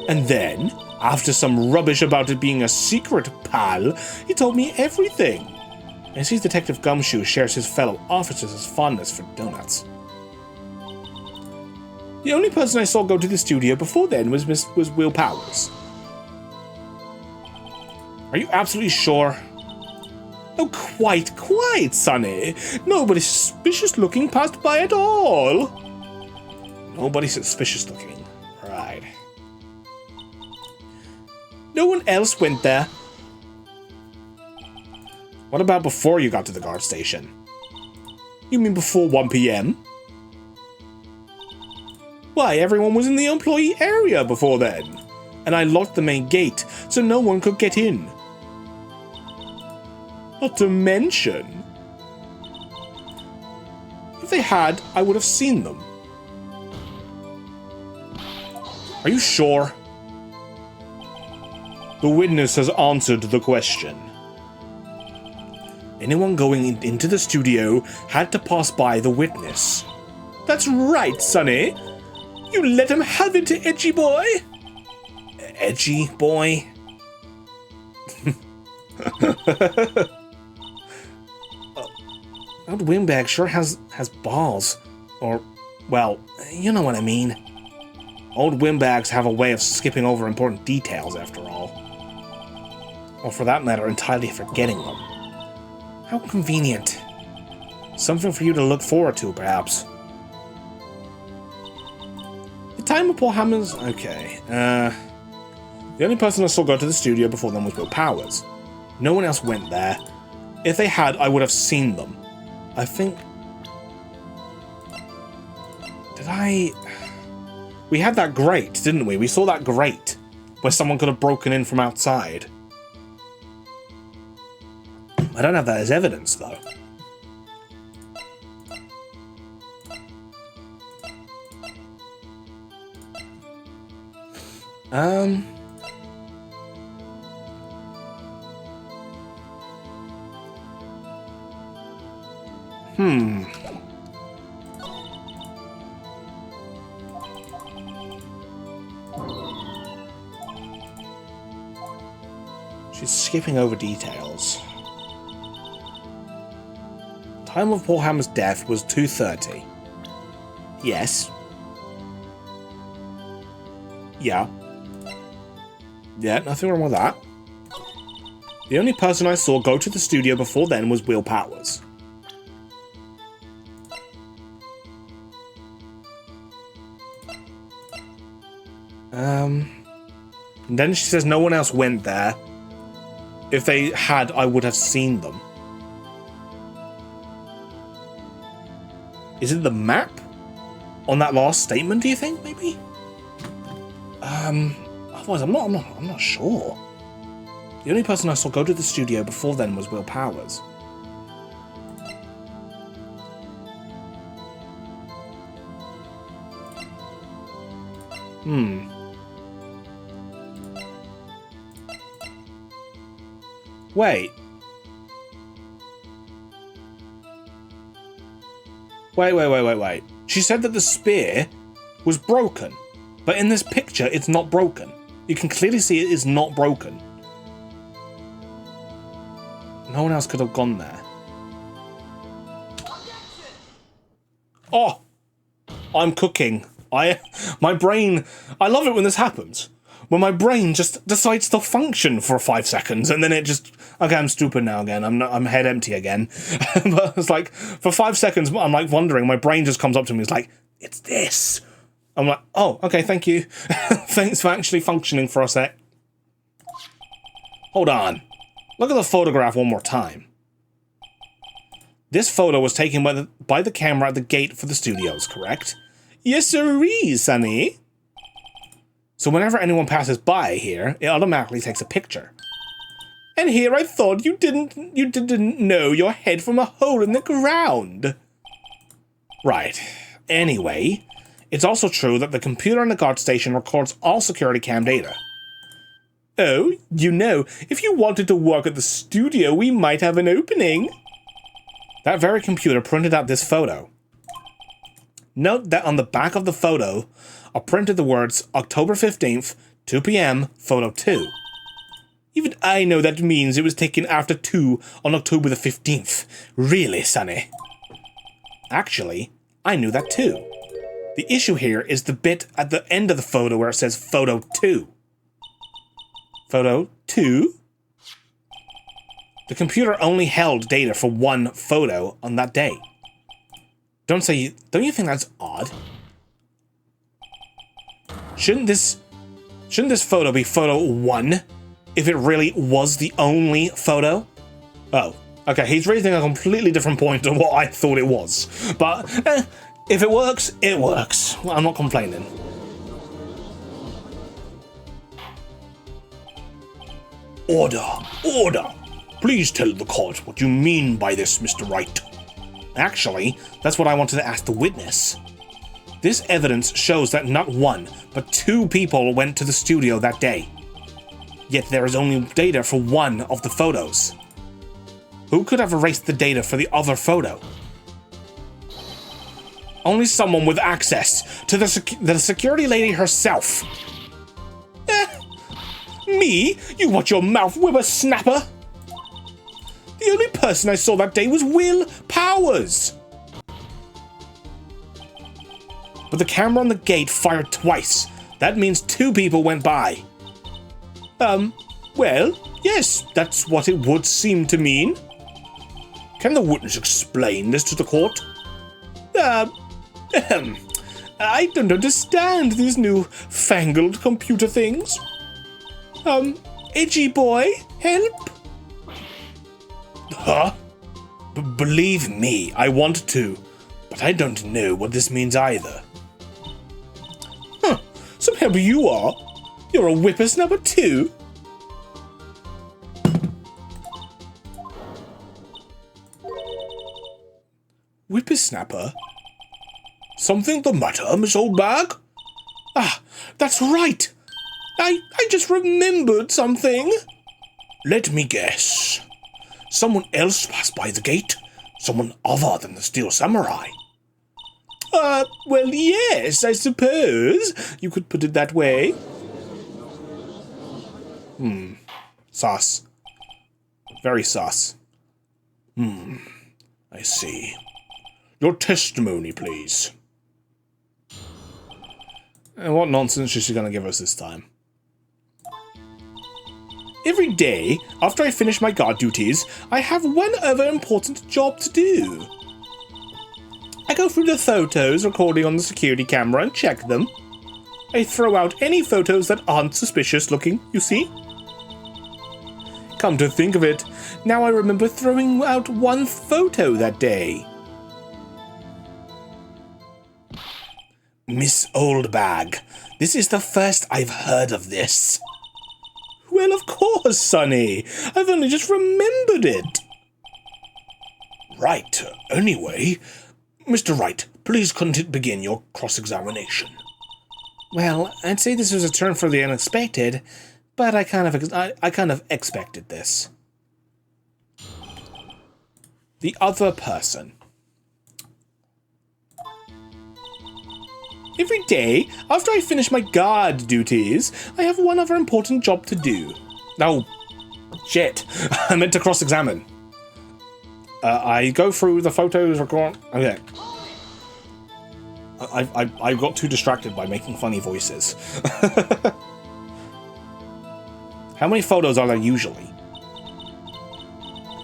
And then, after some rubbish about it being a secret, pal, he told me everything. I see Detective Gumshoe shares his fellow officers' fondness for donuts. The only person I saw go to the studio before then was Will Powers. Are you absolutely sure? Oh, quite, Sonny. Nobody suspicious looking passed by at all. Nobody suspicious looking. Right. No one else went there. What about before you got to the guard station? You mean before 1 p.m.? Why, everyone was in the employee area before then. And I locked the main gate so no one could get in. Not to mention, if they had, I would have seen them. Are you sure? The witness has answered the question. Anyone going into the studio had to pass by the witness. That's right, Sonny. You let him have it, edgy boy. Edgy boy? Old Windbag sure has balls. Or, well, you know what I mean. Old windbags have a way of skipping over important details, after all. Or for that matter, entirely forgetting them. How convenient. Something for you to look forward to, perhaps. time of Paul Hammond's... Okay. The only person I saw go to the studio before them was Will Powers. No one else went there. If they had, I would have seen them. I think... Did I... We had that grate, didn't we? We saw that grate where someone could have broken in from outside. I don't have that as evidence, though. She's skipping over details. Time of Paul Hammer's death was 2:30. Yes. Yeah. Yeah, nothing wrong with that. The only person I saw go to the studio before then was Will Powers. And then she says no one else went there. If they had, I would have seen them. Is it the map on that last statement, do you think, maybe? Otherwise, I'm not sure. The only person I saw go to the studio before then was Will Powers. Wait. Wait. She said that the spear was broken, but in this picture, it's not broken. You can clearly see it is not broken. No one else could have gone there. Oh! I'm cooking. My brain... I love it when this happens. When my brain just decides to function for 5 seconds, and then it just... Okay, I'm stupid now again. I'm head empty again. But it's like, for 5 seconds, I'm like wondering, my brain just comes up to me, it's like, it's this. I'm like, oh, okay, thank you. Thanks for actually functioning for a sec. Hold on. Look at the photograph one more time. This photo was taken by the camera at the gate for the studios, correct? Yes, sirree, Sonny. So whenever anyone passes by here, it automatically takes a picture. And here I thought you didn't know your head from a hole in the ground. Right. Anyway, it's also true that the computer in the guard station records all security cam data. Oh, you know, if you wanted to work at the studio, we might have an opening. That very computer printed out this photo. Note that on the back of the photo are printed the words October 15th, 2 p.m., photo 2. Even I know that means it was taken after 2 on October the 15th. Really, Sonny? Actually, I knew that too. The issue here is the bit at the end of the photo where it says photo 2. Photo 2? The computer only held data for one photo on that day. Don't you think that's odd? Shouldn't this photo be photo 1 if it really was the only photo? Oh, okay, he's raising a completely different point to what I thought it was. But if it works, it works. I'm not complaining. Order! Order! Please tell the court what you mean by this, Mr. Wright. Actually, that's what I wanted to ask the witness. This evidence shows that not 1, but 2 people went to the studio that day. Yet there is only data for 1 of the photos. Who could have erased the data for the other photo? Only someone with access to the security lady herself. Me? You watch your mouth, whippersnapper! The only person I saw that day was Will Powers! But the camera on the gate fired twice. That means 2 people went by. Well, yes, that's what it would seem to mean. Can the witness explain this to the court? I don't understand these new fangled computer things. Edgy boy, help? Huh? Believe me, I want to, but I don't know what this means either. Huh, so maybe you are. You're a whippersnapper too? Whippersnapper? Something the matter, Miss Oldbag? Ah, that's right. I just remembered something. Let me guess. Someone else passed by the gate? Someone other than the Steel Samurai? Well, yes, I suppose you could put it that way. Sus. Very sus. I see. Your testimony, please. And what nonsense is she going to give us this time? Every day, after I finish my guard duties, I have one other important job to do. I go through the photos recording on the security camera and check them. I throw out any photos that aren't suspicious looking, you see? Come to think of it, now I remember throwing out one photo that day. Miss Oldbag, this is the first I've heard of this. Well, of course, Sonny. I've only just remembered it. Right. Anyway, Mr. Wright, please begin your cross-examination. Well, I'd say this was a turn for the unexpected, but I kind of expected this. The other person. Every day, after I finish my guard duties, I have one other important job to do. Oh, shit. I meant to cross-examine. I go through the photos, record... Okay. I got too distracted by making funny voices. How many photos are there usually?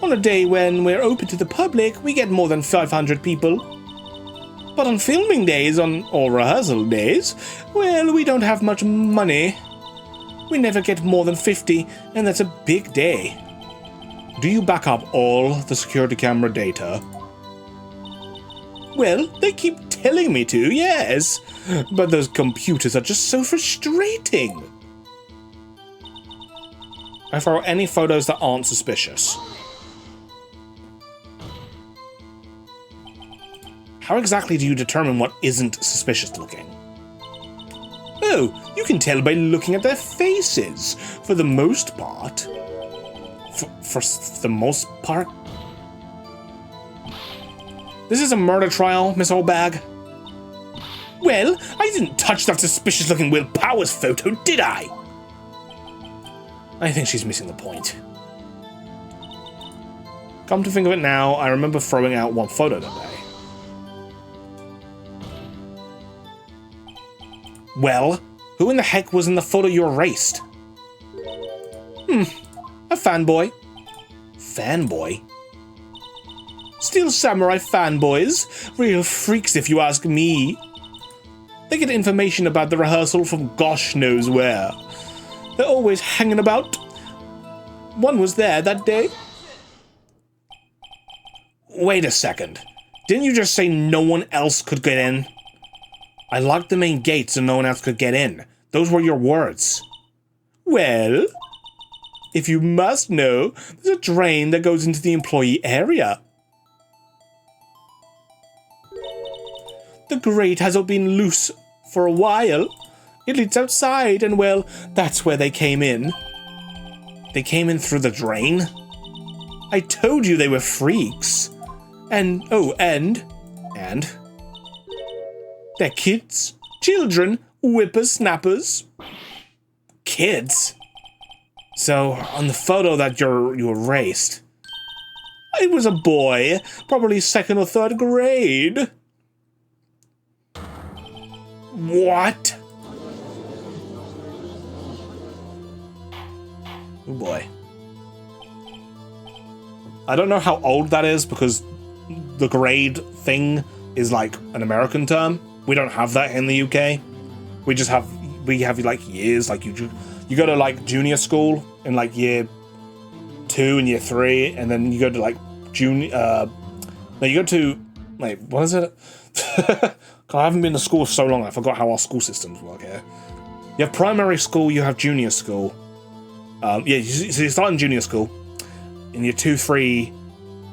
On a day when we're open to the public, we get more than 500 people. But on filming days or rehearsal days, well, we don't have much money. We never get more than 50, and that's a big day. Do you back up all the security camera data? Well, they keep telling me to, yes. But those computers are just so frustrating. I throw any photos that aren't suspicious. How exactly do you determine what isn't suspicious looking? Oh, you can tell by looking at their faces, for the most part. For the most part? This is a murder trial, Miss Oldbag. Well, I didn't touch that suspicious-looking Will Powers photo, did I? I think she's missing the point. Come to think of it now, I remember throwing out one photo that day. Well, who in the heck was in the photo you erased? A fanboy. Fanboy? Steel Samurai fanboys. Real freaks if you ask me. They get information about the rehearsal from gosh knows where. They're always hanging about. One was there that day. Wait a second. Didn't you just say no one else could get in? I locked the main gate so no one else could get in. Those were your words. Well, if you must know, there's a drain that goes into the employee area. The grate hasn't been loose for a while. It leads outside, and well, that's where they came in. They came in through the drain? I told you they were freaks. And, oh, and... They're kids. Children. Whippersnappers. Kids? So, on the photo that you erased, it was a boy, probably 2nd or 3rd grade. What? Oh boy. I don't know how old that is because the grade thing is like an American term. We don't have that in the UK. We have like years, like you go to like junior school in like year 2 and year 3, and then you go to like wait, what is it? I haven't been to school for so long, I forgot how our school systems work here. You have primary school, you have junior school. So you start in junior school in year 2, 3,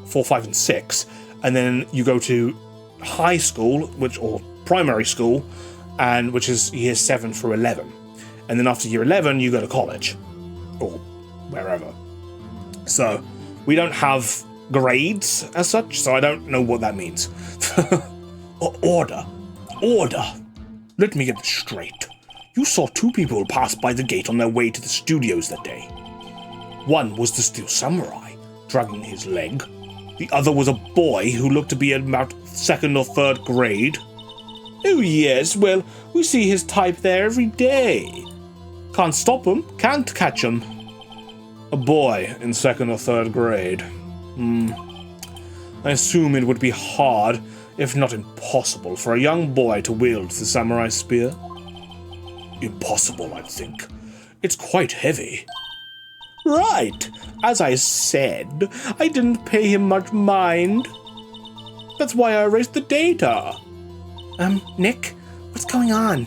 4, 5, and 6, and then you go to high school, or primary school, and which is year 7 through 11. And then after year 11, you go to college, or wherever. So we don't have grades as such, so I don't know what that means. Order. Let me get this straight. You saw 2 people pass by the gate on their way to the studios that day. One was the Steel Samurai, dragging his leg. The other was a boy who looked to be in about 2nd or 3rd grade. Oh yes, well, we see his type there every day. Can't stop him, can't catch him. A boy in 2nd or 3rd grade. I assume it would be hard, if not impossible, for a young boy to wield the samurai spear. Impossible, I think. It's quite heavy. Right. As I said, I didn't pay him much mind. That's why I erased the data. Nick, what's going on?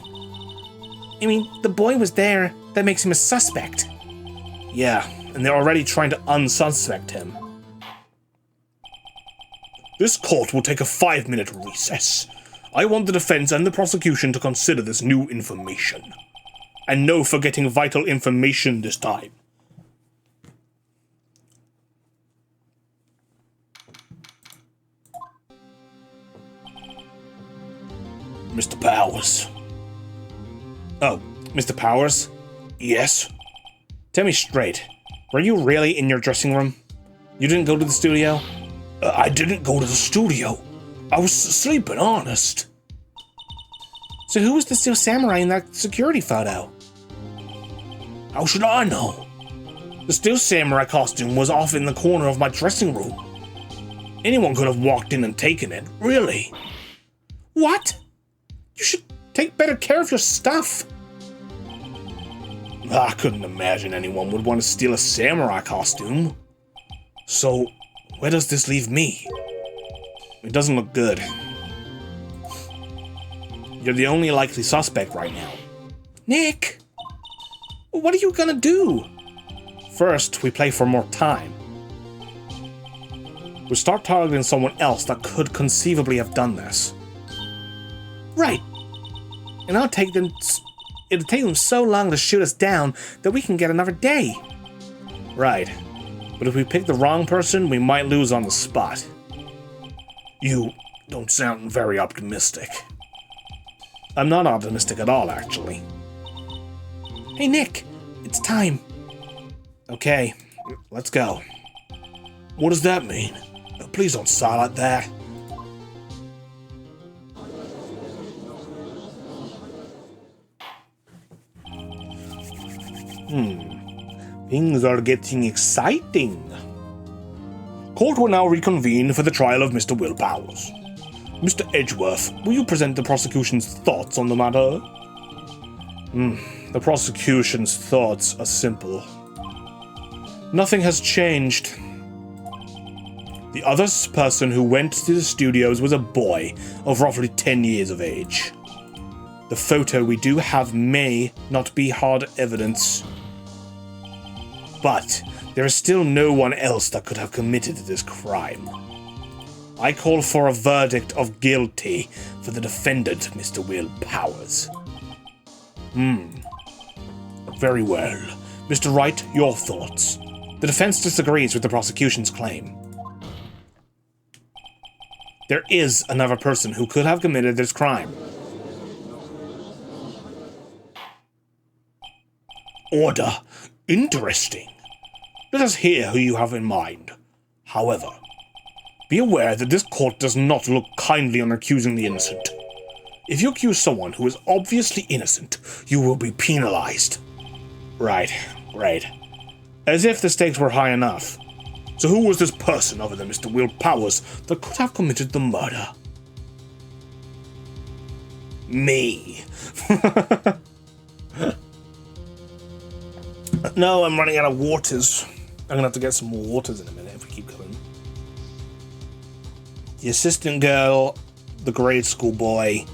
I mean, the boy was there. That makes him a suspect. Yeah, and they're already trying to unsuspect him. This court will take a 5-minute recess. I want the defense and the prosecution to consider this new information. And no forgetting vital information this time. Mr. Powers. Oh, Mr. Powers? Yes? Tell me straight, were you really in your dressing room? You didn't go to the studio? I didn't go to the studio. I was sleeping, honest. So who was the Steel Samurai in that security photo? How should I know? The Steel Samurai costume was off in the corner of my dressing room. Anyone could have walked in and taken it, really. What? You should take better care of your stuff. I couldn't imagine anyone would want to steal a samurai costume. So, where does this leave me? It doesn't look good. You're the only likely suspect right now. Nick! What are you gonna do? First, we play for more time. We start targeting someone else that could conceivably have done this. Right. And it'll take them so long to shoot us down that we can get another day. Right. But if we pick the wrong person, we might lose on the spot. You don't sound very optimistic. I'm not optimistic at all, actually. Hey, Nick. It's time. Okay, let's go. What does that mean? Please don't sigh like that. Things are getting exciting. Court will now reconvene for the trial of Mr. Will Powers. Mr. Edgeworth, will you present the prosecution's thoughts on the matter? The prosecution's thoughts are simple. Nothing has changed. The other person who went to the studios was a boy of roughly 10 years of age. The photo we do have may not be hard evidence, but there is still no one else that could have committed this crime. I call for a verdict of guilty for the defendant, Mr. Will Powers. Very well. Mr. Wright, your thoughts. The defense disagrees with the prosecution's claim. There is another person who could have committed this crime. Order. Interesting. Let us hear who you have in mind. However, be aware that this court does not look kindly on accusing the innocent. If you accuse someone who is obviously innocent, you will be penalized. Right. As if the stakes were high enough. So who was this person other than Mr. Will Powers that could have committed the murder? Me. No, I'm running out of waters. I'm gonna have to get some more waters in a minute if we keep going. The assistant girl, the grade school boy,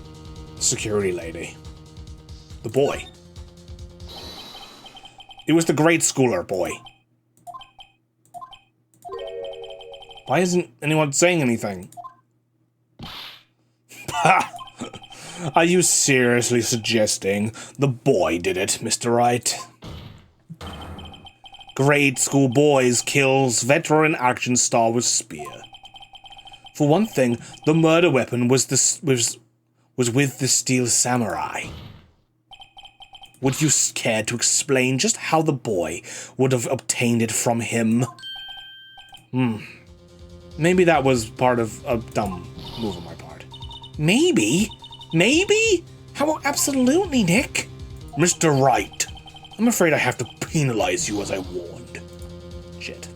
the security lady. The boy. It was the grade schooler boy. Why isn't anyone saying anything? Are you seriously suggesting the boy did it, Mr. Wright? Grade school boys kills veteran action star with spear. For one thing, the murder weapon was with the steel samurai. Would you care to explain just how the boy would have obtained it from him? Maybe that was part of a dumb move on my part. Maybe? Maybe? How about absolutely, Nick? Mr. Wright, I'm afraid I have to penalize you as I warned. Shit.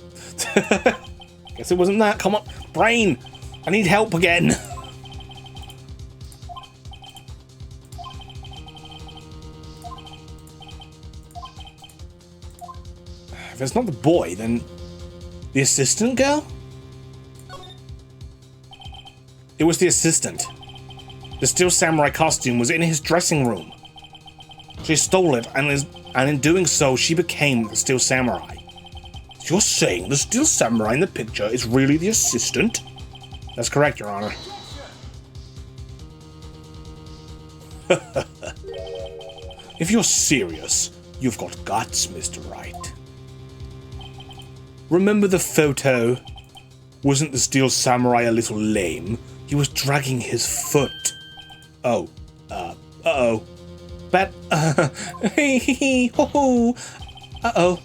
Guess it wasn't that. Come on, brain! I need help again. If it's not the boy, then the assistant girl? It was the assistant. The steel samurai costume was in his dressing room. She stole it, and in doing so, she became the steel samurai. You're saying the steel samurai in the picture is really the assistant? That's correct, Your Honor. If you're serious, you've got guts, Mr. Wright. Remember the photo? Wasn't the steel samurai a little lame? He was dragging his foot. Oh, uh-oh. Uh-oh.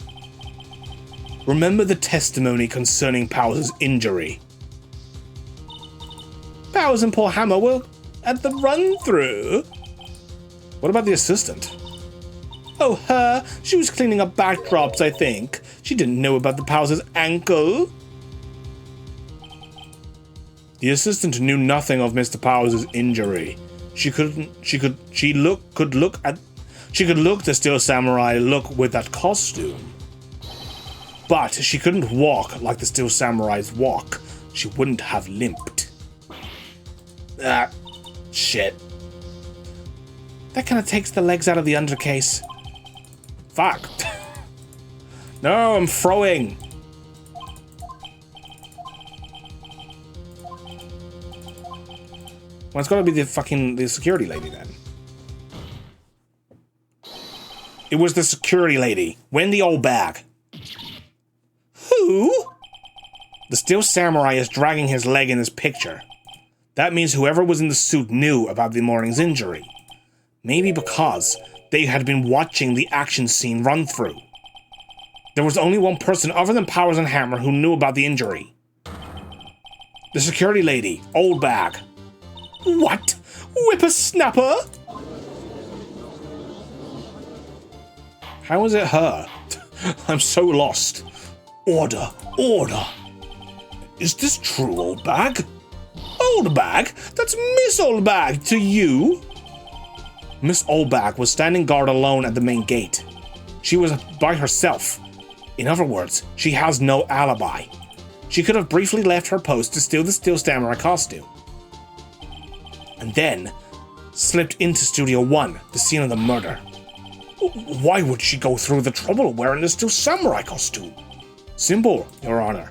Remember the testimony concerning Powers' injury? Powers and poor Hammer were at the run-through. What about the assistant? Oh, her? She was cleaning up backdrops, I think. She didn't know about the Powers' ankle. The assistant knew nothing of Mr. Powers' injury. She could look the steel samurai look with that costume. But she couldn't walk like the steel samurais walk. She wouldn't have limped. Ah, shit. That kind of takes the legs out of the undercase. Fuck. No, I'm throwing. Well, it's gotta be the security lady then. It was the security lady. Wendy Oldbag. Who? The steel samurai is dragging his leg in this picture. That means whoever was in the suit knew about the morning's injury. Maybe because they had been watching the action scene run through. There was only one person other than Powers and Hammer who knew about the injury. The security lady, Oldbag. What? Whippersnapper? How is it her? I'm so lost. Order, order. Is this true, Oldbag? Oldbag? That's Miss Oldbag to you? Miss Oldbag was standing guard alone at the main gate. She was by herself. In other words, she has no alibi. She could have briefly left her post to steal the steel samurai costume. And then slipped into Studio 1, the scene of the murder. Why would she go through the trouble of wearing the steel samurai costume? Simple, Your Honor.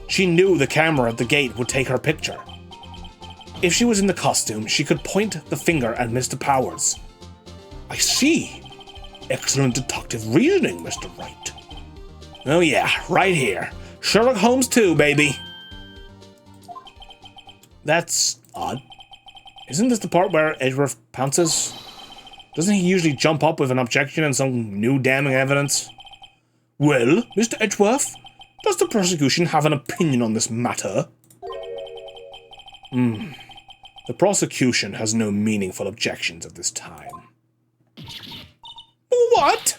She knew the camera at the gate would take her picture. If she was in the costume, she could point the finger at Mr. Powers. I see. Excellent deductive reasoning, Mr. Wright. Oh yeah, right here. Sherlock Holmes 2, baby. That's odd. Isn't this the part where Edgeworth pounces? Doesn't he usually jump up with an objection and some new damning evidence? Well, Mr. Edgeworth, does the prosecution have an opinion on this matter? The prosecution has no meaningful objections at this time. What?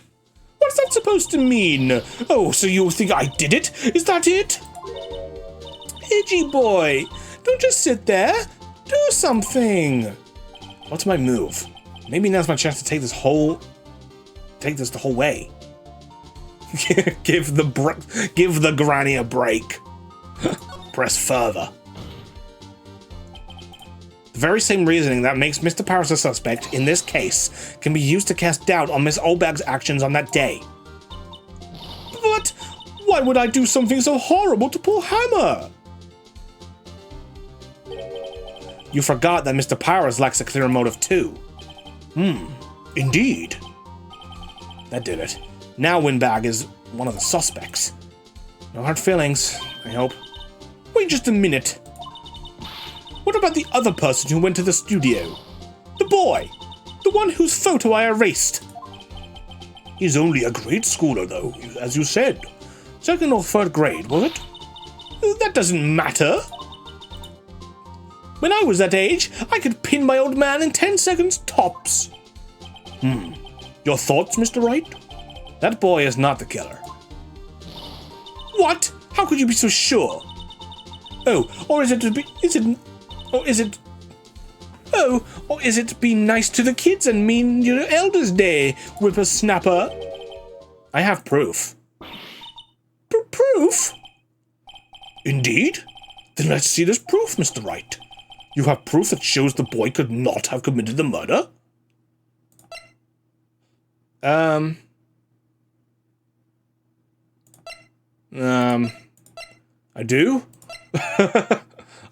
What's that supposed to mean? Oh, so you think I did it? Is that it? Edgy boy, don't just sit there. Do something. What's my move? Maybe now's my chance to take this the whole way. Give the granny a break. Press further. The very same reasoning that makes Mr. Powers a suspect in this case can be used to cast doubt on Miss Oldbag's actions on that day. But why would I do something so horrible to poor Hammer? You forgot that Mr. Powers lacks a clear motive too. Indeed. That did it. Now Windbag is one of the suspects. No hard feelings, I hope. Wait just a minute. What about the other person who went to the studio? The boy! The one whose photo I erased. He's only a grade schooler, though, as you said. Second or third grade, was it? That doesn't matter. When I was that age, I could pin my old man in 10 seconds tops. Your thoughts, Mr. Wright? That boy is not the killer. What? How could you be so sure? Oh, or is it be nice to the kids and mean your Elder's Day, whippersnapper? I have proof. Proof? Indeed? Then let's see this proof, Mr. Wright. You have proof that shows the boy could not have committed the murder? I do? I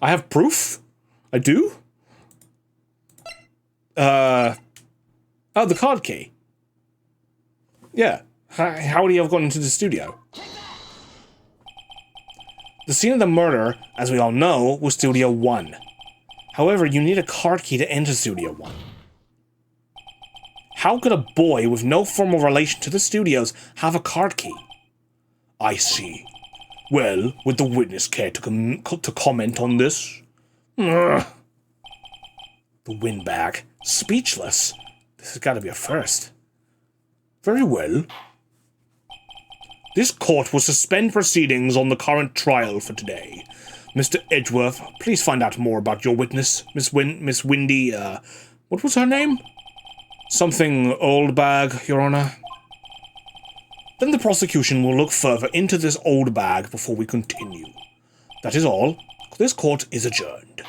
have proof? I do? Oh, the card key. Yeah. How would he have gone into the studio? The scene of the murder, as we all know, was Studio 1. However, you need a card key to enter Studio 1. How could a boy with no formal relation to the studios have a card key? I see. Well, would the witness care to comment on this? The windbag. Speechless. This has got to be a first. Very well. This court will suspend proceedings on the current trial for today. Mr. Edgeworth, please find out more about your witness, Miss Windy, what was her name? Something Oldbag, Your Honor. Then the prosecution will look further into this old bag before we continue. That is all. This court is adjourned.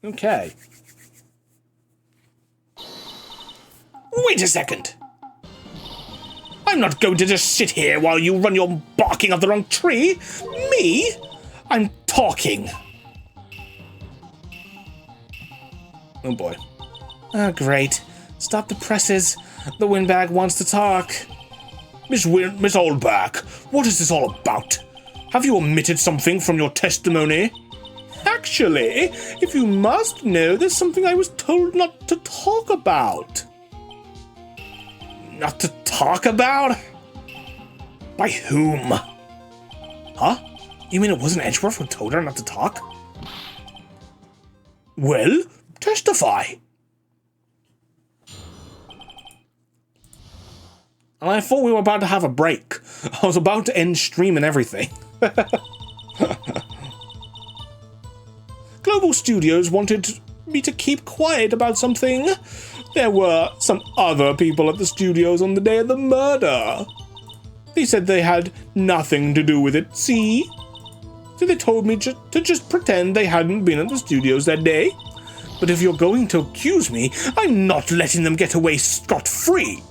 Okay. Wait a second. I'm not going to just sit here while you run your barking up the wrong tree. Me? I'm talking. Oh boy. Oh, great. Stop the presses. The windbag wants to talk. Miss Oldbag, what is this all about? Have you omitted something from your testimony? Actually, if you must know, there's something I was told not to talk about. Not to talk about? By whom? Huh? You mean it wasn't Edgeworth who told her not to talk? Well, testify. And I thought we were about to have a break. I was about to end stream and everything. Global Studios wanted me to keep quiet about something. There were some other people at the studios on the day of the murder. They said they had nothing to do with it, see? So they told me to just pretend they hadn't been at the studios that day. But if you're going to accuse me, I'm not letting them get away scot-free.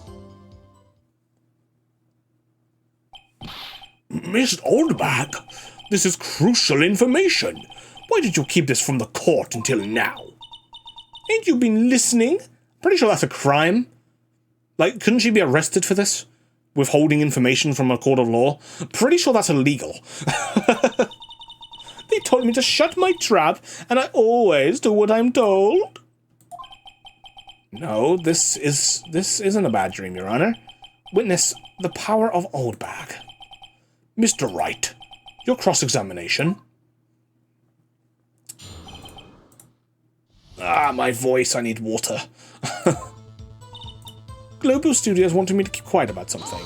Miss Oldbag, this is crucial information. Why did you keep this from the court until now? Ain't you been listening? Pretty sure that's a crime. Like, couldn't she be arrested for this? Withholding information from a court of law? Pretty sure that's illegal. They told me to shut my trap, and I always do what I'm told. No, this isn't a bad dream, Your Honor. Witness the power of Oldbag. Mr. Wright, your cross-examination. Ah, my voice, I need water. Global Studios wanted me to keep quiet about something.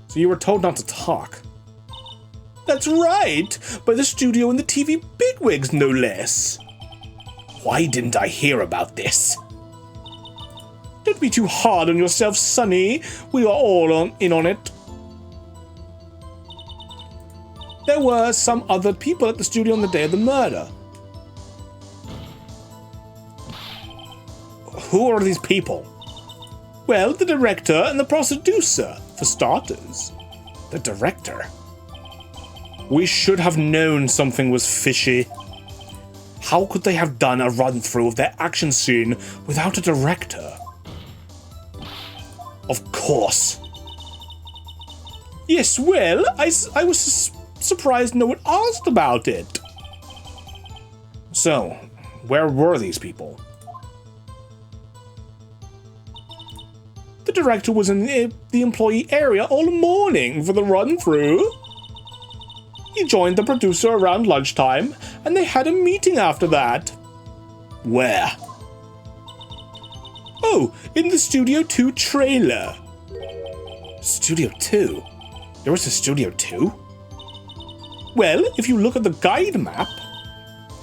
So you were told not to talk. That's right, by the studio and the TV bigwigs, no less. Why didn't I hear about this? Don't be too hard on yourself, Sonny. We are all in on it. There were some other people at the studio on the day of the murder. Who are these people? Well, the director and the producer, for starters. The director? We should have known something was fishy. How could they have done a run-through of their action scene without a director? Of course. Yes, well, I was surprised no one asked about it. So, where were these people? The director was in the employee area all morning for the run-through. He joined the producer around lunchtime, and they had a meeting after that. Where? Oh, in the Studio 2 trailer. Studio 2? There was a Studio 2? Well, if you look at the guide map,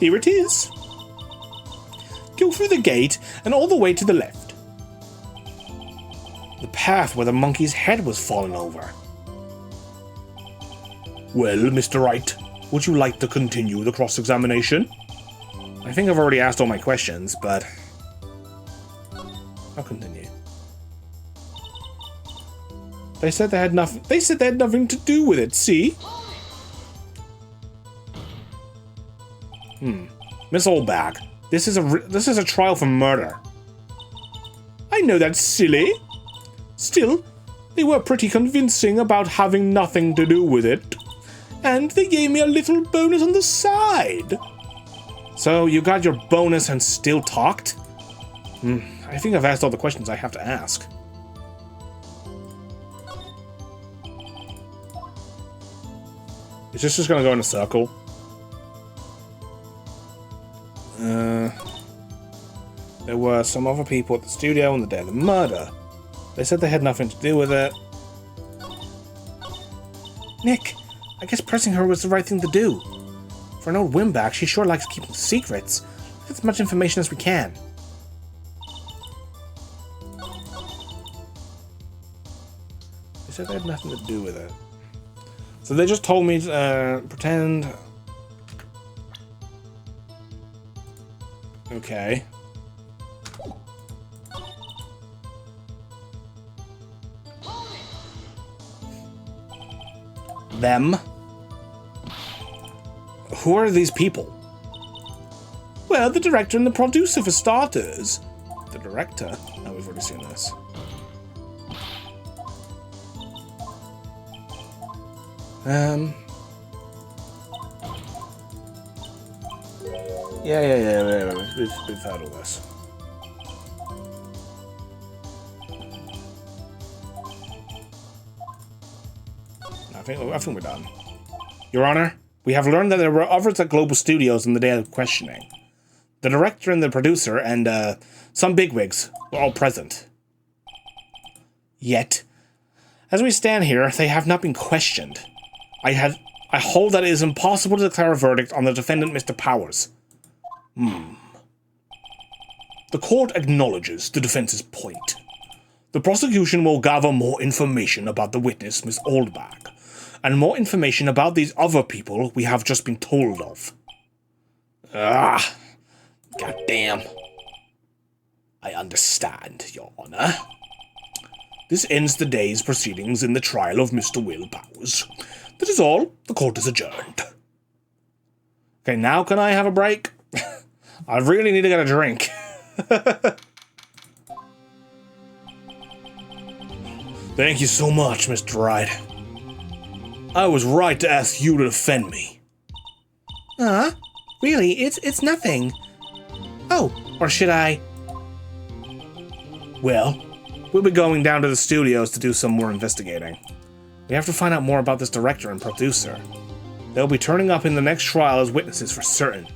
here it is. Go through the gate and all the way to the left. The path where the monkey's head was fallen over. Well, Mr. Wright, would you like to continue the cross-examination? I think I've already asked all my questions, but I'll continue. They said they had nothing. They said they had nothing to do with it. See? Miss Oldbag, this is a trial for murder. I know that's silly. Still, they were pretty convincing about having nothing to do with it. And they gave me a little bonus on the side. So you got your bonus and still talked? I think I've asked all the questions I have to ask. Is this just gonna go in a circle? There were some other people at the studio on the day of the murder. They said they had nothing to do with it. Nick, I guess pressing her was the right thing to do. For an old windbag, she sure likes keeping secrets. Get as much information as we can. They said they had nothing to do with it. So they just told me to pretend. Okay. Them? Who are these people? Well, the director and the producer for starters. The director? Oh, we've already seen this. Yeah. We've heard all this. I think we're done. Your Honor, we have learned that there were others at Global Studios on the day of questioning. The director and the producer and some bigwigs were all present. Yet, as we stand here, they have not been questioned. I hold that it is impossible to declare a verdict on the defendant, Mr. Powers. The court acknowledges the defense's point. The prosecution will gather more information about the witness, Miss Oldbag, and more information about these other people we have just been told of. Goddamn. I understand, Your Honor. This ends the day's proceedings in the trial of Mr. Will Powers. That is all. The court is adjourned. Okay, now can I have a break? I really need to get a drink. Thank you so much, Mr. Wright. I was right to ask you to defend me. Really? It's nothing. Oh, or should I? Well, we'll be going down to the studios to do some more investigating. We have to find out more about this director and producer. They'll be turning up in the next trial as witnesses for certain.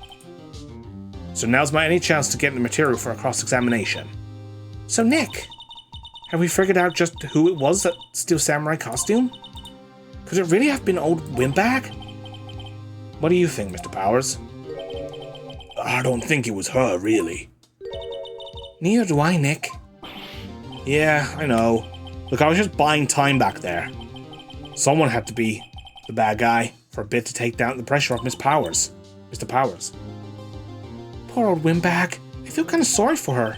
So now's my only chance to get the material for a cross-examination. So Nick, have we figured out just who it was that stole Samurai costume? Could it really have been old Windbag? What do you think, Mr. Powers? I don't think it was her, really. Neither do I, Nick. Yeah, I know. Look, I was just buying time back there. Someone had to be the bad guy for a bit to take down the pressure off Miss Powers. Mr. Powers. Poor old windbag. I feel kind of sorry for her.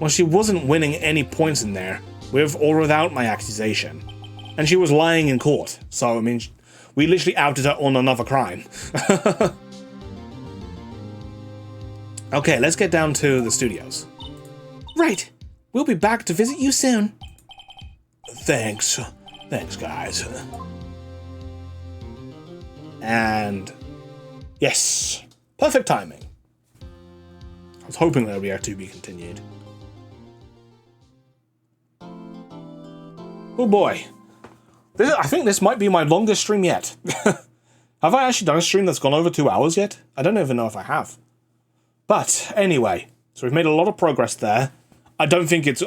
Well, she wasn't winning any points in there, with or without my accusation. And she was lying in court, so, I mean, we literally outed her on another crime. Okay, let's get down to the studios. Right. We'll be back to visit you soon. Thanks. Thanks, guys. And... yes. Perfect timing. I was hoping that would be to be continued. Oh boy. I think this might be my longest stream yet. Have I actually done a stream that's gone over 2 hours yet? I don't even know if I have. But anyway, so we've made a lot of progress there. I don't think it's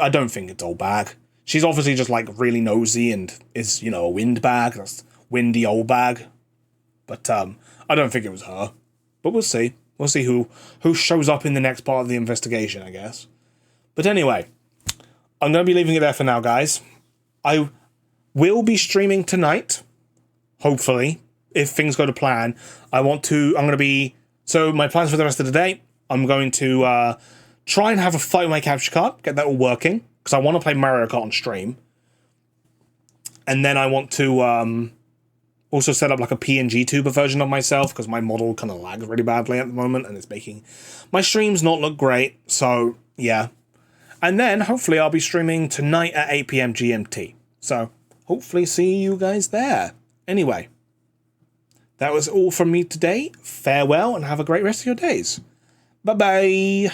old bag. She's obviously just like really nosy and is, you know, a windbag. That's windy old bag. But I don't think it was her. But we'll see. We'll see who shows up in the next part of the investigation, I guess. But anyway, I'm going to be leaving it there for now, guys. I will be streaming tonight, hopefully, if things go to plan. So my plans for the rest of the day, I'm going to try and have a fight with my capture card, get that all working, because I want to play Mario Kart on stream. And then I want to also set up like a PNG tuber version of myself, because my model kind of lags really badly at the moment, and it's making my streams not look great, so yeah. And then, hopefully, I'll be streaming tonight at 8 PM GMT. So, hopefully see you guys there. Anyway, that was all from me today. Farewell, and have a great rest of your days. Bye-bye.